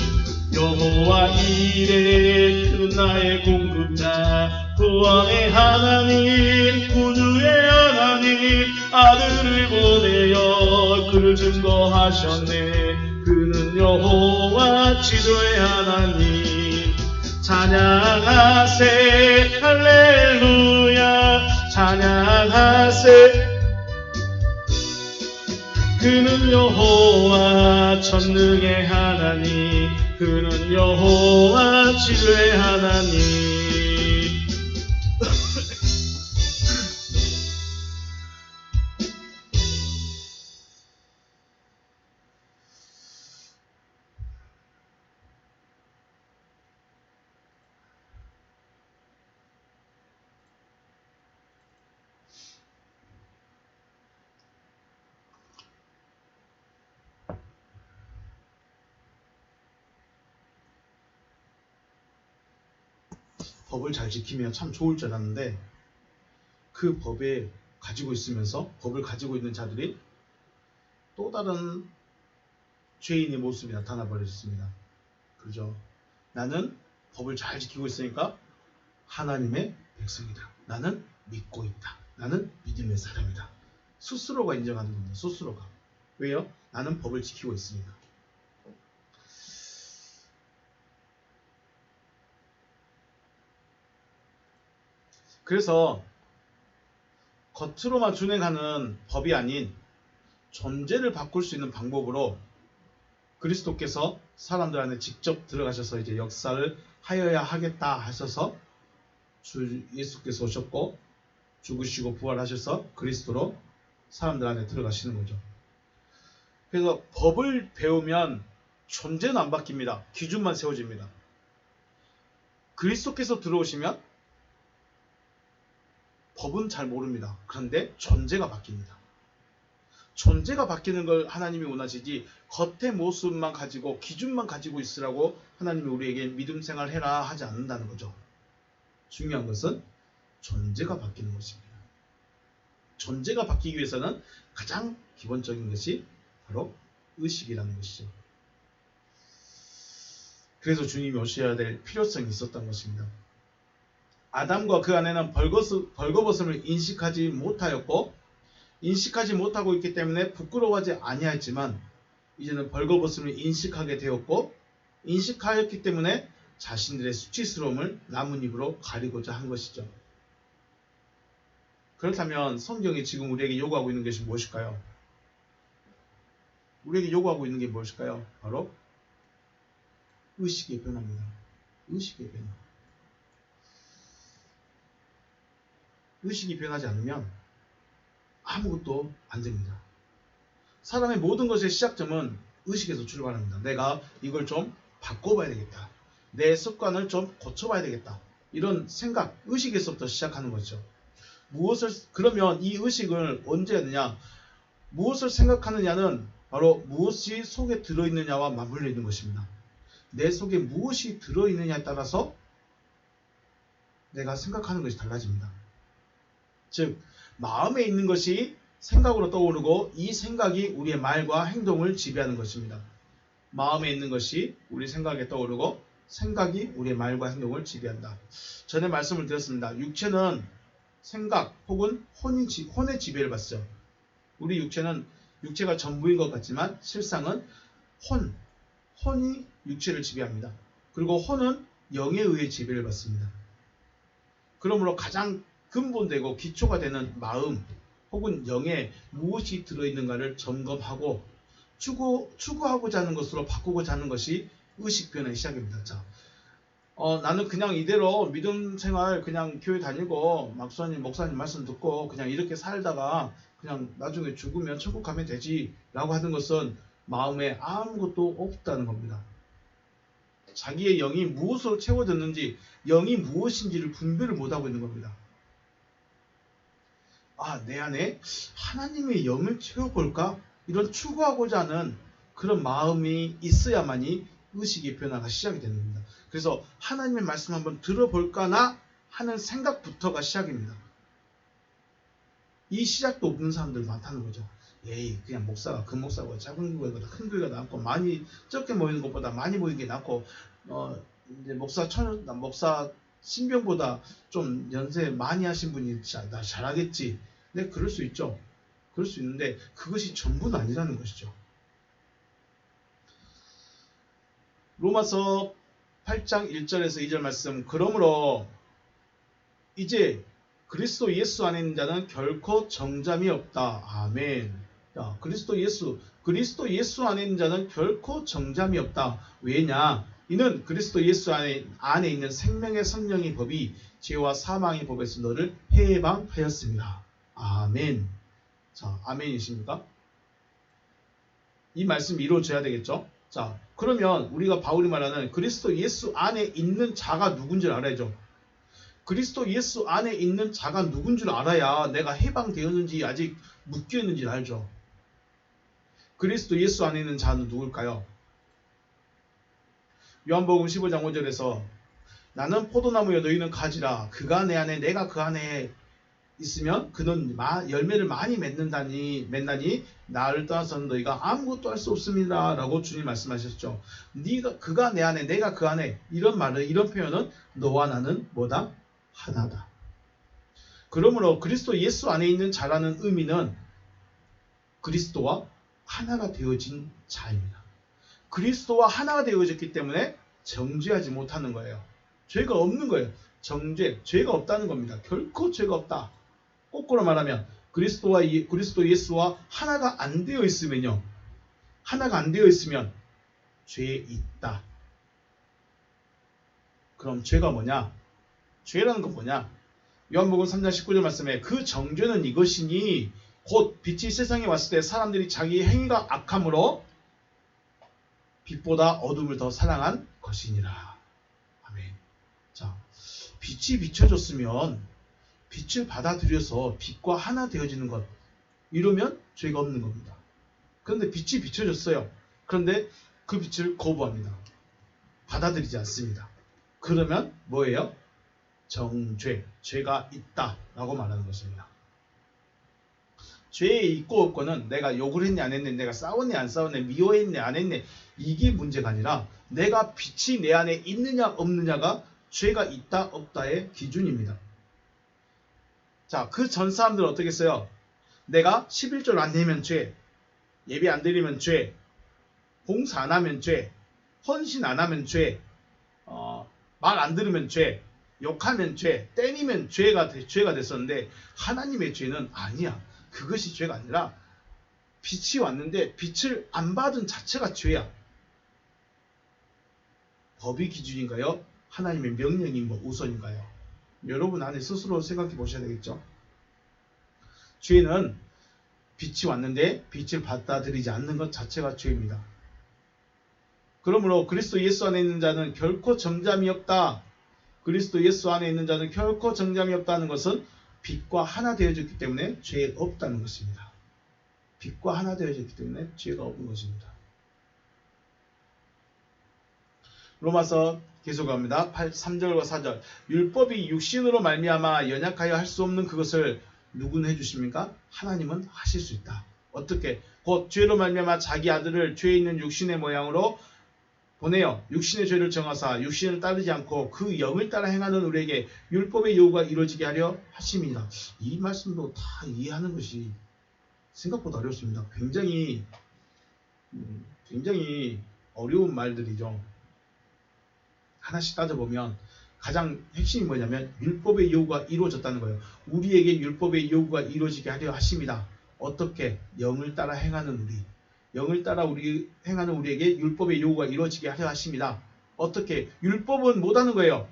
여호와 이레, 그는 나의 공급자, 구원의 하나님, 구주의 하나님. 아들을 보내어 그를 증거하셨네, 그는 여호와 지조의 하나님. 찬양하세 할렐루야, 찬양하세. 그는 여호와 전능의 하나님, 그는 여호와 지조의 하나님. 법을 잘 지키면 참 좋을 줄 알았는데 그 법에 가지고 있으면서 법을 가지고 있는 자들이 또 다른 죄인의 모습이 나타나 버렸습니다. 그죠? 나는 법을 잘 지키고 있으니까 하나님의 백성이다. 나는 믿고 있다. 나는 믿음의 사람이다. 스스로가 인정하는 겁니다. 스스로가. 왜요? 나는 법을 지키고 있으니까. 그래서 겉으로만 준행하는 법이 아닌 존재를 바꿀 수 있는 방법으로 그리스도께서 사람들 안에 직접 들어가셔서 이제 역사를 하여야 하겠다 하셔서 주 예수께서 오셨고 죽으시고 부활하셔서 그리스도로 사람들 안에 들어가시는 거죠. 그래서 법을 배우면 존재는 안 바뀝니다. 기준만 세워집니다. 그리스도께서 들어오시면 법은 잘 모릅니다. 그런데 존재가 바뀝니다. 존재가 바뀌는 걸 하나님이 원하시지 겉의 모습만 가지고 기준만 가지고 있으라고 하나님이 우리에게 믿음 생활해라 하지 않는다는 거죠. 중요한 것은 존재가 바뀌는 것입니다. 존재가 바뀌기 위해서는 가장 기본적인 것이 바로 의식이라는 것이죠. 그래서 주님이 오셔야 될 필요성이 있었던 것입니다. 아담과 그 아내는 벌거벗음을 인식하지 못하였고 인식하지 못하고 있기 때문에 부끄러워하지 아니하였지만 이제는 벌거벗음을 인식하게 되었고 인식하였기 때문에 자신들의 수치스러움을 나뭇잎으로 가리고자 한 것이죠. 그렇다면 성경이 지금 우리에게 요구하고 있는 것이 무엇일까요? 우리에게 요구하고 있는 게 무엇일까요? 바로 의식의 변화입니다. 의식의 변화. 의식이 변하지 않으면 아무것도 안 됩니다. 사람의 모든 것의 시작점은 의식에서 출발합니다. 내가 이걸 좀 바꿔봐야 되겠다. 내 습관을 좀 고쳐봐야 되겠다. 이런 생각, 의식에서부터 시작하는 거죠. 그러면 이 의식을 언제 하느냐? 무엇을 생각하느냐는 바로 무엇이 속에 들어있느냐와 맞물려 있는 것입니다. 내 속에 무엇이 들어있느냐에 따라서 내가 생각하는 것이 달라집니다. 즉, 마음에 있는 것이 생각으로 떠오르고 이 생각이 우리의 말과 행동을 지배하는 것입니다. 마음에 있는 것이 우리 생각에 떠오르고 생각이 우리의 말과 행동을 지배한다. 전에 말씀을 드렸습니다. 육체는 생각 혹은 혼의 지배를 받죠. 우리 육체가 전부인 것 같지만 실상은 혼이 육체를 지배합니다. 그리고 혼은 영에 의해 지배를 받습니다. 그러므로 가장 근본되고 기초가 되는 마음 혹은 영에 무엇이 들어있는가를 점검하고 추구하고자 하는 것으로 바꾸고자 하는 것이 의식 변화의 시작입니다. 자, 나는 그냥 이대로 믿음 생활 그냥 교회 다니고 목사님 말씀 듣고 그냥 이렇게 살다가 그냥 나중에 죽으면 천국 가면 되지 라고 하는 것은 마음에 아무것도 없다는 겁니다. 자기의 영이 무엇으로 채워졌는지 영이 무엇인지를 분별을 못하고 있는 겁니다. 내 안에 하나님의 영을 채워볼까? 이런 추구하고자 하는 그런 마음이 있어야만이 의식의 변화가 시작이 되는 겁니다. 그래서 하나님의 말씀 한번 들어볼까나 하는 생각부터가 시작입니다. 이 시작도 없는 사람들 많다는 거죠. 그냥 목사가 큰 목사고 작은 교회보다 큰 교회가 낫고 많이 적게 모이는 것보다 많이 모이는 게 낫고 이제 목사 신병보다 좀 연세 많이 하신 분이 나 잘하겠지. 네, 그럴 수 있죠. 그럴 수 있는데 그것이 전부는 아니라는 것이죠. 로마서 8장 1절에서 2절 말씀. 그러므로 이제 그리스도 예수 안에 있는 자는 결코 정잠이 없다. 아멘. 그리스도 예수 안에 있는 자는 결코 정잠이 없다. 왜냐? 이는 그리스도 예수 안에 있는 생명의 성령의 법이 죄와 사망의 법에서 너를 해방하였습니다. 아멘. 자, 아멘이십니까? 이 말씀이 이루어져야 되겠죠? 자, 그러면 우리가 바울이 말하는 그리스도 예수 안에 있는 자가 누군지를 알아야죠. 그리스도 예수 안에 있는 자가 누군 줄 알아야 내가 해방되었는지 아직 묶여있는지 알죠. 그리스도 예수 안에 있는 자는 누굴까요? 요한복음 15장 5절에서 나는 포도나무여 너희는 가지라. 그가 내 안에 내가 그 안에 있으면 그는 열매를 많이 맺나니 나를 떠나서는 너희가 아무것도 할 수 없습니다. 라고 주님 말씀하셨죠. 그가 내 안에 내가 그 안에 이런 표현은 너와 나는 뭐다? 하나다. 그러므로 그리스도 예수 안에 있는 자라는 의미는 그리스도와 하나가 되어진 자입니다. 그리스도와 하나가 되어졌기 때문에 정죄하지 못하는 거예요. 죄가 없는 거예요. 죄가 없다는 겁니다. 결코 죄가 없다. 거꾸로 말하면 그리스도 예수와 하나가 안 되어 있으면요. 하나가 안 되어 있으면 죄에 있다. 그럼 죄가 뭐냐? 죄라는 건 뭐냐? 요한복음 3장 19절 말씀에 그 정죄는 이것이니 곧 빛이 세상에 왔을 때 사람들이 자기 행위가 악함으로 빛보다 어둠을 더 사랑한 것이니라. 아멘. 자, 빛이 비춰졌으면 빛을 받아들여서 빛과 하나 되어지는 것, 이러면 죄가 없는 겁니다. 그런데 빛이 비춰졌어요. 그런데 그 빛을 거부합니다. 받아들이지 않습니다. 그러면 뭐예요? 정죄, 죄가 있다라고 말하는 것입니다. 죄에 있고 없고는 내가 욕을 했네 안 했네, 내가 싸웠네 안 싸웠네, 미워했네 안 했네, 이게 문제가 아니라 내가 빛이 내 안에 있느냐 없느냐가 죄가 있다 없다의 기준입니다. 자, 그 전 사람들은 어떻게 했어요? 내가 11조를 안 내면 죄, 예배 안 드리면 죄, 봉사 안 하면 죄, 헌신 안 하면 죄, 말 안 들으면 죄, 욕하면 죄, 때리면 죄가 됐었는데 하나님의 죄는 아니야. 그것이 죄가 아니라 빛이 왔는데 빛을 안 받은 자체가 죄야. 법이 기준인가요? 하나님의 명령이 우선인가요? 여러분 안에 스스로 생각해 보셔야 되겠죠. 죄는 빛이 왔는데 빛을 받아들이지 않는 것 자체가 죄입니다. 그러므로 그리스도 예수 안에 있는 자는 결코 정잠이 없다. 그리스도 예수 안에 있는 자는 결코 정잠이 없다는 것은 빛과 하나 되어졌기 때문에 죄가 없다는 것입니다. 빛과 하나 되어졌기 때문에 죄가 없는 것입니다. 로마서 계속합니다. 3절과 4절. 율법이 육신으로 말미암아 연약하여 할 수 없는 그것을 누구는 해주십니까? 하나님은 하실 수 있다. 어떻게? 곧 죄로 말미암아 자기 아들을 죄 있는 육신의 모양으로 보내어 육신의 죄를 정하사 육신을 따르지 않고 그 영을 따라 행하는 우리에게 율법의 요구가 이루어지게 하려 하심이다. 이 말씀도 다 이해하는 것이 생각보다 어렵습니다. 굉장히 어려운 말들이죠. 하나씩 따져보면 가장 핵심이 뭐냐면 율법의 요구가 이루어졌다는 거예요. 우리에게 율법의 요구가 이루어지게 하려 하심이다. 어떻게? 영을 따라 행하는 우리. 영을 따라 행하는 우리에게 율법의 요구가 이루어지게 하려 하십니다. 어떻게? 율법은 못하는 거예요.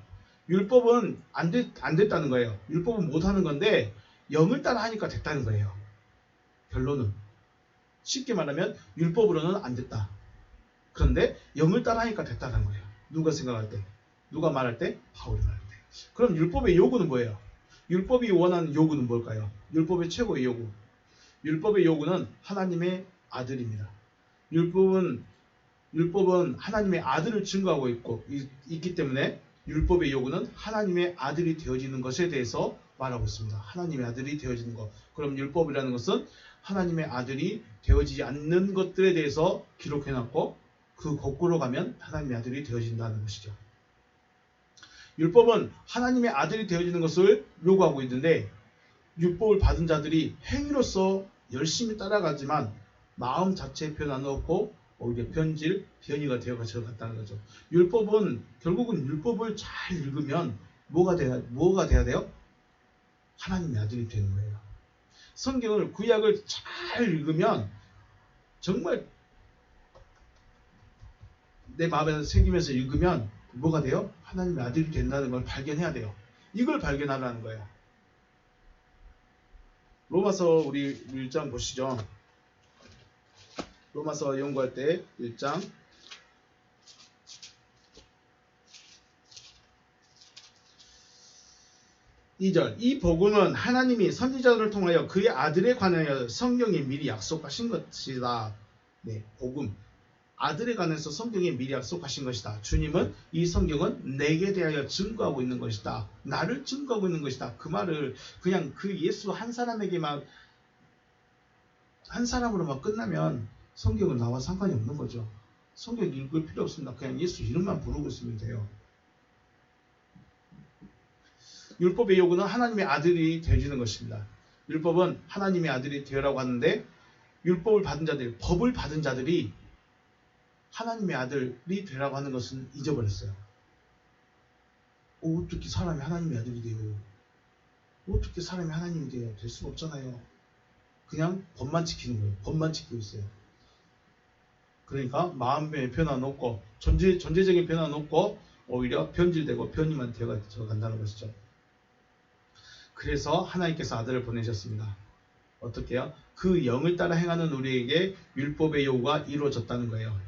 율법은 안 됐다는 거예요. 율법은 못하는 건데 영을 따라 하니까 됐다는 거예요. 결론은 쉽게 말하면 율법으로는 안 됐다. 그런데 영을 따라 하니까 됐다는 거예요. 누가 생각할 때? 누가 말할 때? 바울이 말할 때. 그럼 율법의 요구는 뭐예요? 율법이 원하는 요구는 뭘까요? 율법의 최고의 요구. 율법의 요구는 하나님의 아들입니다. 율법은 하나님의 아들을 증거하고 있기 때문에 율법의 요구는 하나님의 아들이 되어지는 것에 대해서 말하고 있습니다. 하나님의 아들이 되어지는 것. 그럼 율법이라는 것은 하나님의 아들이 되어지지 않는 것들에 대해서 기록해놨고 그 거꾸로 가면 하나님의 아들이 되어진다는 것이죠. 율법은 하나님의 아들이 되어지는 것을 요구하고 있는데 율법을 받은 자들이 행위로서 열심히 따라가지만 마음 자체에 표현 안 넣고 오히려 변이가 되어가서 갔다는 거죠. 결국은 율법을 잘 읽으면 뭐가 돼야 돼요? 하나님의 아들이 되는 거예요. 성경을 구약을 잘 읽으면 정말 내 마음에 새기면서 읽으면 뭐가 돼요? 하나님의 아들이 된다는 걸 발견해야 돼요. 이걸 발견하라는 거예요. 로마서 우리 1장 보시죠. 로마서 연구할 때 1장 2절. 이 복음은 하나님이 선지자들을 통하여 그의 아들에 관하여 성경에 미리 약속하신 것이다. 네, 복음. 아들에 관해서 성경에 미리 약속하신 것이다. 주님은 이 성경은 내게 대하여 증거하고 있는 것이다. 나를 증거하고 있는 것이다. 그 말을 그냥 그 예수 한 사람에게만 한 사람으로만 끝나면 성경은 나와 상관이 없는 거죠. 성경 읽을 필요 없습니다. 그냥 예수 이름만 부르고 있으면 돼요. 율법의 요구는 하나님의 아들이 되어주는 것입니다. 율법은 하나님의 아들이 되어라고 하는데 율법을 받은 자들, 법을 받은 자들이 하나님의 아들이 되라고 하는 것은 잊어버렸어요. 어떻게 사람이 하나님의 아들이 돼요? 어떻게 사람이 하나님이 돼요? 될 수가 없잖아요. 그냥 법만 지키는 거예요. 법만 지키고 있어요. 그러니까 마음의 변화는 없고 존재적인 변화는 없고 오히려 변질되고 변이만 되어 간다는 것이죠. 그래서 하나님께서 아들을 보내셨습니다. 어떻게요? 그 영을 따라 행하는 우리에게 율법의 요구가 이루어졌다는 거예요.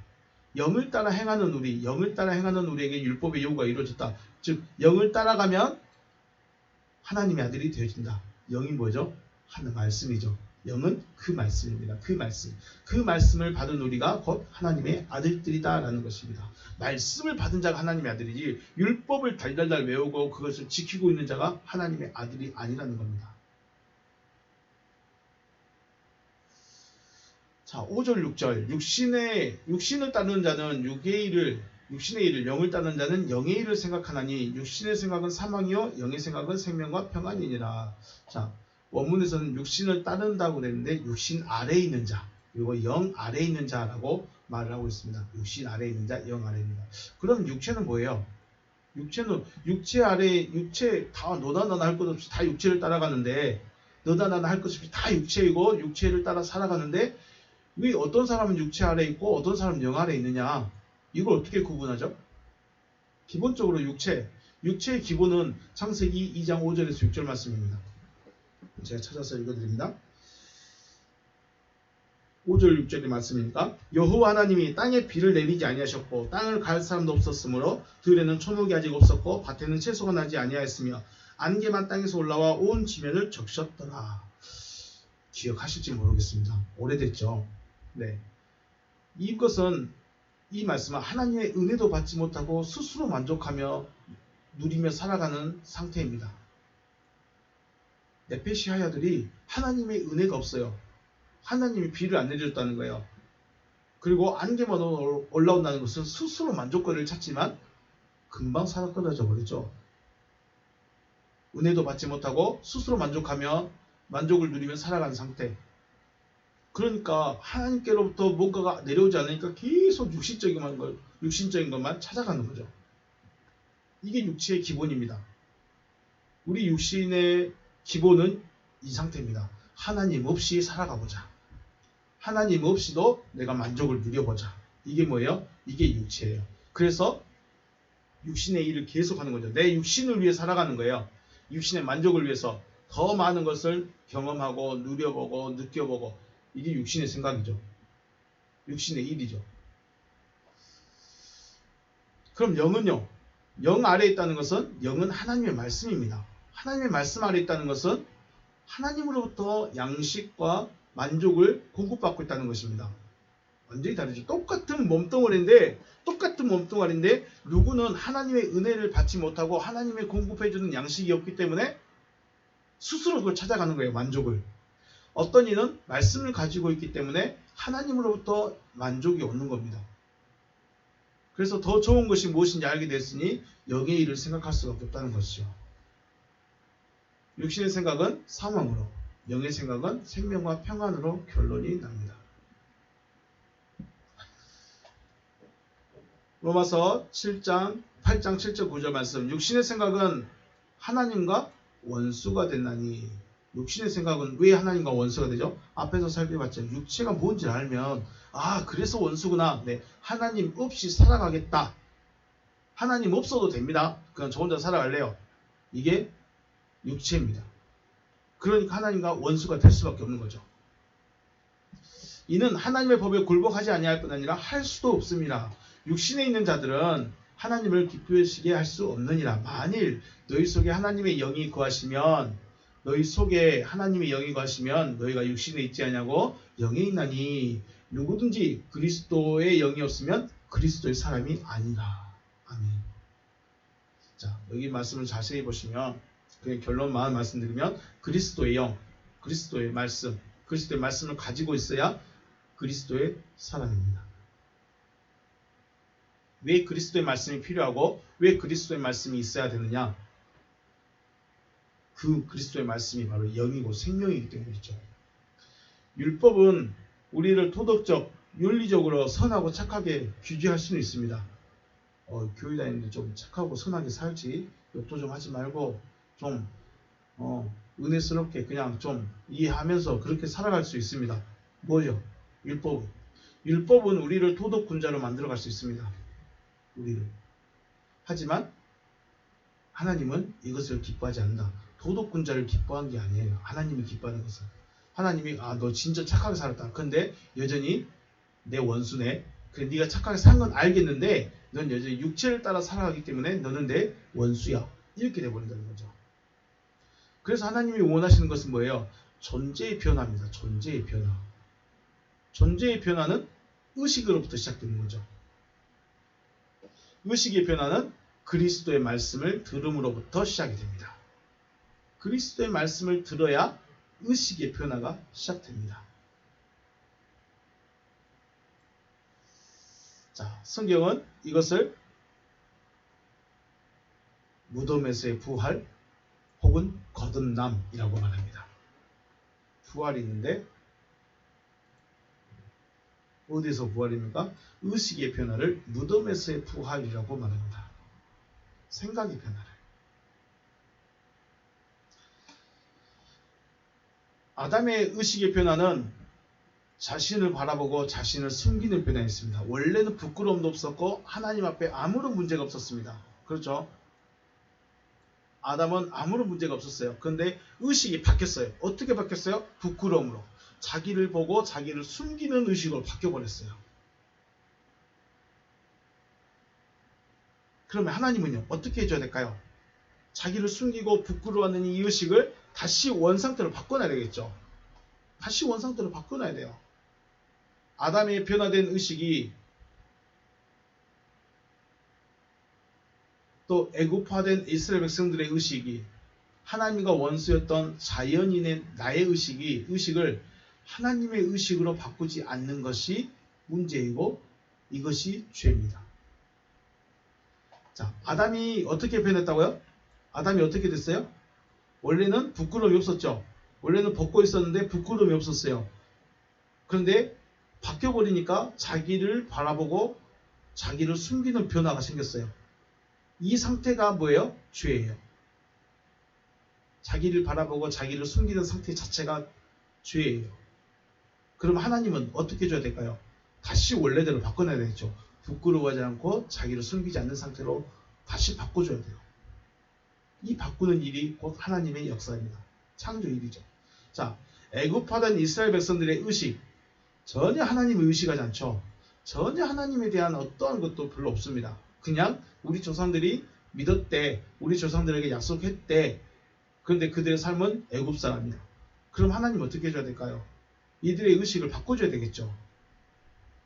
영을 따라 행하는 우리에게 율법의 요구가 이루어졌다. 즉 영을 따라가면 하나님의 아들이 되어진다. 영이 뭐죠? 하는 말씀이죠. 영은 그 말씀입니다. 그 말씀을 받은 우리가 곧 하나님의 아들들이다라는 것입니다. 말씀을 받은 자가 하나님의 아들이지 율법을 달달달 외우고 그것을 지키고 있는 자가 하나님의 아들이 아니라는 겁니다. 자, 5절 6절 육신을 따르는 자는 육신의 일을 영을 따르는 자는 영의 일을 생각하나니 육신의 생각은 사망이요 영의 생각은 생명과 평안이니라. 자, 원문에서는 육신을 따른다고 그랬는데 육신 아래에 있는 자 그리고 영 아래에 있는 자라고 말을 하고 있습니다. 육신 아래에 있는 자, 영 아래에 있는 자. 그럼 육체는 뭐예요? 육체는 육체 다 너나 나나 할 것 없이 다 육체를 따라가는데 너나 나나 할 것 없이 다 육체이고 육체를 따라 살아가는데 왜 어떤 사람은 육체 아래에 있고 어떤 사람은 영 아래에 있느냐? 이걸 어떻게 구분하죠? 기본적으로 육체의 기본은 창세기 2장 5절에서 6절 말씀입니다. 제가 찾아서 읽어드립니다. 5절 6절의 말씀이니까 여호와 하나님이 땅에 비를 내리지 아니하셨고 땅을 갈 사람도 없었으므로 들에는 초목이 아직 없었고 밭에는 채소가 나지 아니하였으며 안개만 땅에서 올라와 온 지면을 적셨더라. 기억하실지 모르겠습니다. 오래됐죠. 네, 이 말씀은 하나님의 은혜도 받지 못하고 스스로 만족하며 누리며 살아가는 상태입니다. 네페시하야들이 하나님의 은혜가 없어요. 하나님이 비를 안 내려줬다는 거예요. 그리고 안개만 올라온다는 것은 스스로 만족거리를 찾지만 금방 살아 끊어져 버리죠. 은혜도 받지 못하고 스스로 만족하며 만족을 누리며 살아가는 상태. 그러니까 하나님께로부터 뭔가가 내려오지 않으니까 계속 육신적인 것만 찾아가는 거죠. 이게 육체의 기본입니다. 우리 육신의 기본은 이 상태입니다. 하나님 없이 살아가보자. 하나님 없이도 내가 만족을 누려보자. 이게 뭐예요? 이게 육체예요. 그래서 육신의 일을 계속하는 거죠. 내 육신을 위해 살아가는 거예요. 육신의 만족을 위해서 더 많은 것을 경험하고 누려보고 느껴보고 이게 육신의 생각이죠. 육신의 일이죠. 그럼 영은요? 영 아래에 있다는 것은 영은 하나님의 말씀입니다. 하나님의 말씀 아래에 있다는 것은 하나님으로부터 양식과 만족을 공급받고 있다는 것입니다. 완전히 다르죠. 똑같은 몸뚱아리인데 누구는 하나님의 은혜를 받지 못하고 하나님의 공급해주는 양식이 없기 때문에 스스로 그걸 찾아가는 거예요. 만족을. 어떤 이는 말씀을 가지고 있기 때문에 하나님으로부터 만족이 오는 겁니다. 그래서 더 좋은 것이 무엇인지 알게 됐으니 영의 일을 생각할 수밖에 없다는 것이죠. 육신의 생각은 사망으로, 영의 생각은 생명과 평안으로 결론이 납니다. 로마서 8장 7절 9절 말씀. 육신의 생각은 하나님과 원수가 됐나니. 육신의 생각은 왜 하나님과 원수가 되죠? 앞에서 살펴봤죠. 육체가 뭔지 알면 그래서 원수구나. 네, 하나님 없이 살아가겠다. 하나님 없어도 됩니다. 그냥 저 혼자 살아갈래요. 이게 육체입니다. 그러니까 하나님과 원수가 될 수밖에 없는 거죠. 이는 하나님의 법에 굴복하지 아니할 뿐 아니라 할 수도 없습니다. 육신에 있는 자들은 하나님을 기쁘시게 할 수 없느니라. 만일 너희 속에 하나님의 영이 거하시면 너희가 육신에 있지 아니하고 영에 있나니 누구든지 그리스도의 영이 없으면 그리스도의 사람이 아니다. 아멘. 자, 여기 말씀을 자세히 보시면 그냥 결론만 말씀드리면 그리스도의 영, 그리스도의 말씀, 그리스도의 말씀을 가지고 있어야 그리스도의 사람입니다. 왜 그리스도의 말씀이 필요하고 왜 그리스도의 말씀이 있어야 되느냐? 그 그리스도의 말씀이 바로 영이고 생명이기 때문이죠. 율법은 우리를 도덕적, 윤리적으로 선하고 착하게 규제할 수는 있습니다. 교회 다니는데 좀 착하고 선하게 살지, 욕도 좀 하지 말고 좀 은혜스럽게 그냥 좀 이해하면서 그렇게 살아갈 수 있습니다. 뭐죠? 율법은 우리를 도덕군자로 만들어갈 수 있습니다. 우리를. 하지만 하나님은 이것을 기뻐하지 않는다. 도덕군자를 기뻐한 게 아니에요. 하나님이 기뻐하는 것은. 하나님이 너 진짜 착하게 살았다. 근데 여전히 내 원수네. 그래 네가 착하게 산 건 알겠는데 넌 여전히 육체를 따라 살아가기 때문에 너는 내 원수야. 이렇게 돼버린다는 거죠. 그래서 하나님이 원하시는 것은 뭐예요? 존재의 변화입니다. 존재의 변화. 존재의 변화는 의식으로부터 시작되는 거죠. 의식의 변화는 그리스도의 말씀을 들음으로부터 시작이 됩니다. 그리스도의 말씀을 들어야 의식의 변화가 시작됩니다. 자, 성경은 이것을 무덤에서의 부활 혹은 거듭남이라고 말합니다. 부활이 있는데 어디서 부활입니까? 의식의 변화를 무덤에서의 부활이라고 말합니다. 생각의 변화를. 아담의 의식의 변화는 자신을 바라보고 자신을 숨기는 변화였습니다. 원래는 부끄러움도 없었고 하나님 앞에 아무런 문제가 없었습니다. 그렇죠? 아담은 아무런 문제가 없었어요. 그런데 의식이 바뀌었어요. 어떻게 바뀌었어요? 부끄러움으로. 자기를 보고 자기를 숨기는 의식으로 바뀌어버렸어요. 그러면 하나님은요? 어떻게 해줘야 될까요? 자기를 숨기고 부끄러워하는 이 의식을 다시 원상태로 바꿔놔야 되겠죠. 다시 원상태로 바꿔놔야 돼요. 아담의 변화된 의식이 또 애굽화된 이스라엘 백성들의 의식이 하나님과 원수였던 자연인의 나의 의식을 하나님의 의식으로 바꾸지 않는 것이 문제이고 이것이 죄입니다. 자, 아담이 어떻게 변했다고요? 아담이 어떻게 됐어요? 원래는 부끄러움이 없었죠. 원래는 벗고 있었는데 부끄러움이 없었어요. 그런데 바뀌어버리니까 자기를 바라보고 자기를 숨기는 변화가 생겼어요. 이 상태가 뭐예요? 죄예요. 자기를 바라보고 자기를 숨기는 상태 자체가 죄예요. 그럼 하나님은 어떻게 해줘야 될까요? 다시 원래대로 바꿔놔야 되겠죠. 부끄러워하지 않고 자기를 숨기지 않는 상태로 다시 바꿔줘야 돼요. 이 바꾸는 일이 곧 하나님의 역사입니다. 창조 일이죠. 자, 애굽하던 이스라엘 백성들의 의식, 전혀 하나님을 의식하지 않죠. 전혀 하나님에 대한 어떠한 것도 별로 없습니다. 그냥 우리 조상들이 믿었대, 우리 조상들에게 약속했대. 그런데 그들의 삶은 애굽 사람이야. 그럼 하나님 어떻게 해줘야 될까요? 이들의 의식을 바꿔줘야 되겠죠.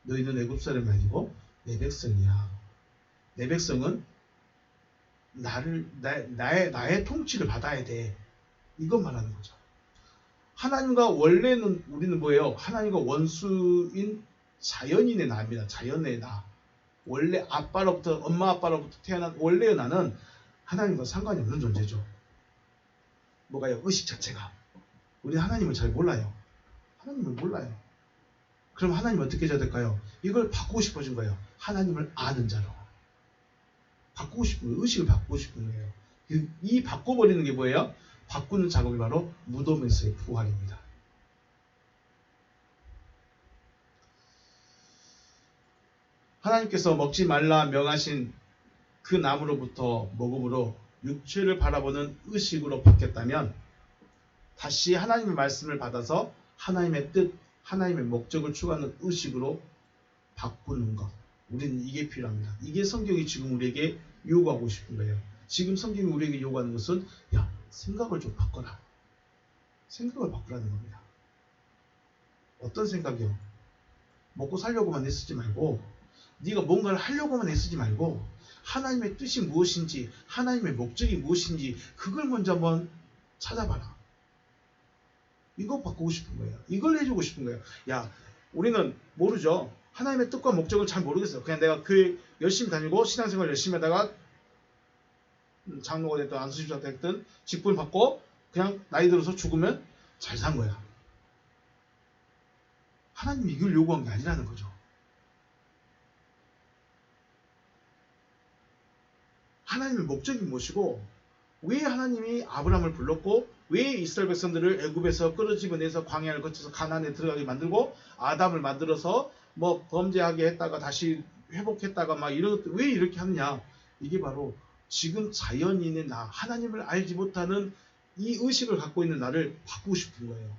너희는 애굽 사람이 아니고 내 백성이야. 내 백성은 나의 통치를 받아야 돼. 이것 말하는 거죠. 하나님과 원래는 우리는 뭐예요? 하나님과 원수인 자연인의 나입니다. 자연의 나. 원래 엄마 아빠로부터 태어난 원래의 나는 하나님과 상관이 없는 존재죠. 뭐가요? 의식 자체가. 우리는 하나님을 잘 몰라요. 하나님을 몰라요. 그럼 하나님 어떻게 해야 될까요? 이걸 바꾸고 싶어진 거예요. 하나님을 아는 자로. 바꾸고 싶은 거예요. 의식을 바꾸고 싶은 거예요. 이 바꿔버리는 게 뭐예요? 바꾸는 작업이 바로 무덤에서의 부활입니다. 하나님께서 먹지 말라 명하신 그 나무로부터 먹음으로 육체를 바라보는 의식으로 바뀌었다면 다시 하나님의 말씀을 받아서 하나님의 뜻, 하나님의 목적을 추구하는 의식으로 바꾸는 것. 우리는 이게 필요합니다. 이게 성경이 지금 우리에게 요구하고 싶은 거예요. 지금 성경이 우리에게 요구하는 것은 생각을 좀 바꿔라. 생각을 바꾸라는 겁니다. 어떤 생각이요? 먹고 살려고만 애쓰지 말고 네가 뭔가를 하려고만 애쓰지 말고 하나님의 뜻이 무엇인지 하나님의 목적이 무엇인지 그걸 먼저 한번 찾아봐라. 이거 바꾸고 싶은 거예요. 이걸 해주고 싶은 거예요. 야, 우리는 모르죠. 하나님의 뜻과 목적을 잘 모르겠어요. 그냥 내가 교회 열심히 다니고 신앙생활 열심히 하다가 장로가 됐든 안수집사가 됐든 직분 받고 그냥 나이 들어서 죽으면 잘 산 거야. 하나님이 이걸 요구한 게 아니라는 거죠. 하나님의 목적이 무엇이고 왜 하나님이 아브라함을 불렀고 왜 이스라엘 백성들을 애굽에서 끌어집어내서 광야를 거쳐서 가나안에 들어가게 만들고 아담을 만들어서 뭐 범죄하게 했다가 다시 회복했다가 막 이런 것들 왜 이렇게 하느냐. 이게 바로 지금 자연인의 나 하나님을 알지 못하는 이 의식을 갖고 있는 나를 바꾸고 싶은 거예요.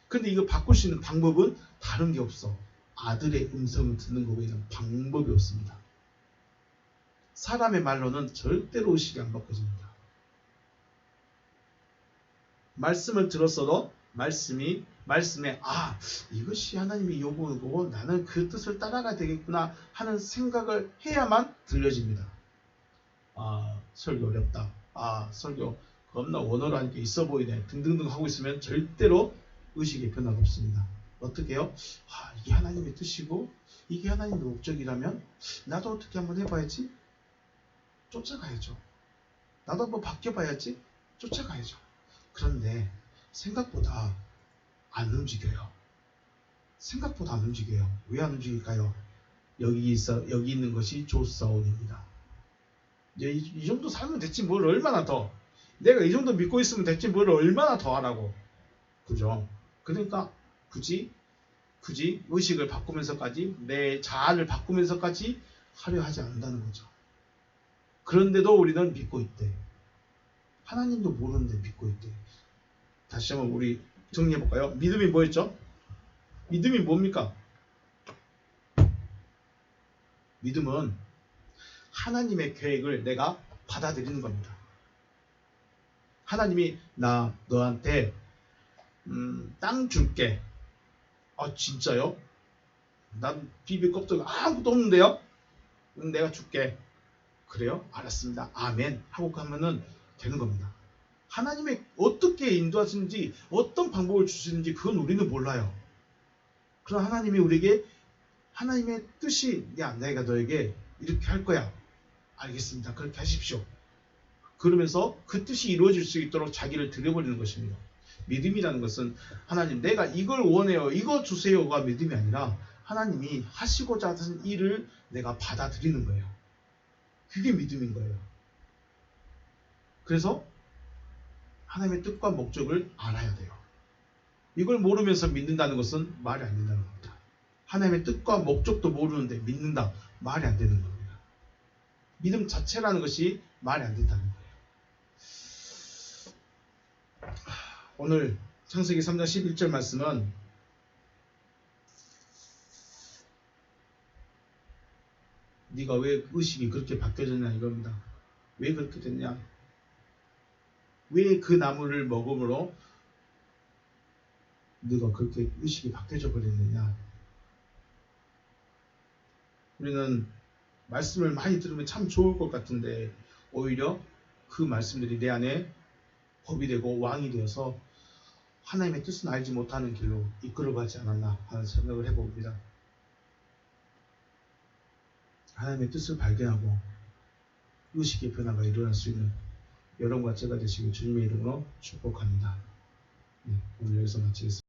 근데 이거 바꿀 수 있는 방법은 다른 게 없어. 아들의 음성을 듣는 거 외에는 방법이 없습니다. 사람의 말로는 절대로 의식이 안 바꿔집니다. 말씀을 들었어도 말씀에 이것이 하나님이 요구하는 거고 나는 그 뜻을 따라가야 되겠구나 하는 생각을 해야만 들려집니다. 설교 어렵다. 설교 겁나 원어라는 게 있어 보이네. 등등등 하고 있으면 절대로 의식의 변화가 없습니다. 어떻게 해요? 이게 하나님의 뜻이고 이게 하나님의 목적이라면 나도 어떻게 한번 해봐야지. 쫓아가야죠. 나도 한번 바뀌어봐야지. 쫓아가야죠. 그런데 생각보다 안 움직여요. 생각보다 안 움직여요. 왜 안 움직일까요? 여기 있는 것이 조사원입니다. 이 정도 살면 됐지 뭘 얼마나 더. 내가 이 정도 믿고 있으면 됐지 뭘 얼마나 더 하라고. 그죠? 그러니까 굳이 의식을 바꾸면서까지 내 자아를 바꾸면서까지 하려 하지 않는다는 거죠. 그런데도 우리는 믿고 있대. 하나님도 모르는데 믿고 있대. 다시 한번 우리 정리해볼까요? 믿음이 뭐였죠? 믿음이 뭡니까? 믿음은 하나님의 계획을 내가 받아들이는 겁니다. 하나님이 너한테 땅 줄게. 진짜요? 난 비비 껍데기 아무것도 없는데요? 내가 줄게. 그래요? 알았습니다. 아멘 하고 가면은 되는 겁니다. 하나님의 어떻게 인도하시는지 어떤 방법을 주시는지 그건 우리는 몰라요. 그러나 하나님이 우리에게 하나님의 뜻이 내가 너에게 이렇게 할 거야. 알겠습니다. 그렇게 하십시오. 그러면서 그 뜻이 이루어질 수 있도록 자기를 들여버리는 것입니다. 믿음이라는 것은 하나님 내가 이걸 원해요. 이거 주세요가 믿음이 아니라 하나님이 하시고자 하는 일을 내가 받아들이는 거예요. 그게 믿음인 거예요. 그래서 하나님의 뜻과 목적을 알아야 돼요. 이걸 모르면서 믿는다는 것은 말이 안 된다는 겁니다. 하나님의 뜻과 목적도 모르는데 믿는다. 말이 안 되는 겁니다. 믿음 자체라는 것이 말이 안 된다는 거예요. 오늘 창세기 3장 11절 말씀은 네가 왜 의식이 그렇게 바뀌어졌냐 이겁니다. 왜 그렇게 됐냐? 왜 그 나무를 먹음으로 네가 그렇게 의식이 바뀌어져 버렸느냐? 우리는 말씀을 많이 들으면 참 좋을 것 같은데 오히려 그 말씀들이 내 안에 법이 되고 왕이 되어서 하나님의 뜻은 알지 못하는 길로 이끌어가지 않았나 하는 생각을 해봅니다. 하나님의 뜻을 발견하고 의식의 변화가 일어날 수 있는 여러분과 제가 되시길 주님의 이름으로 축복합니다. 오늘 여기서 마치겠습니다.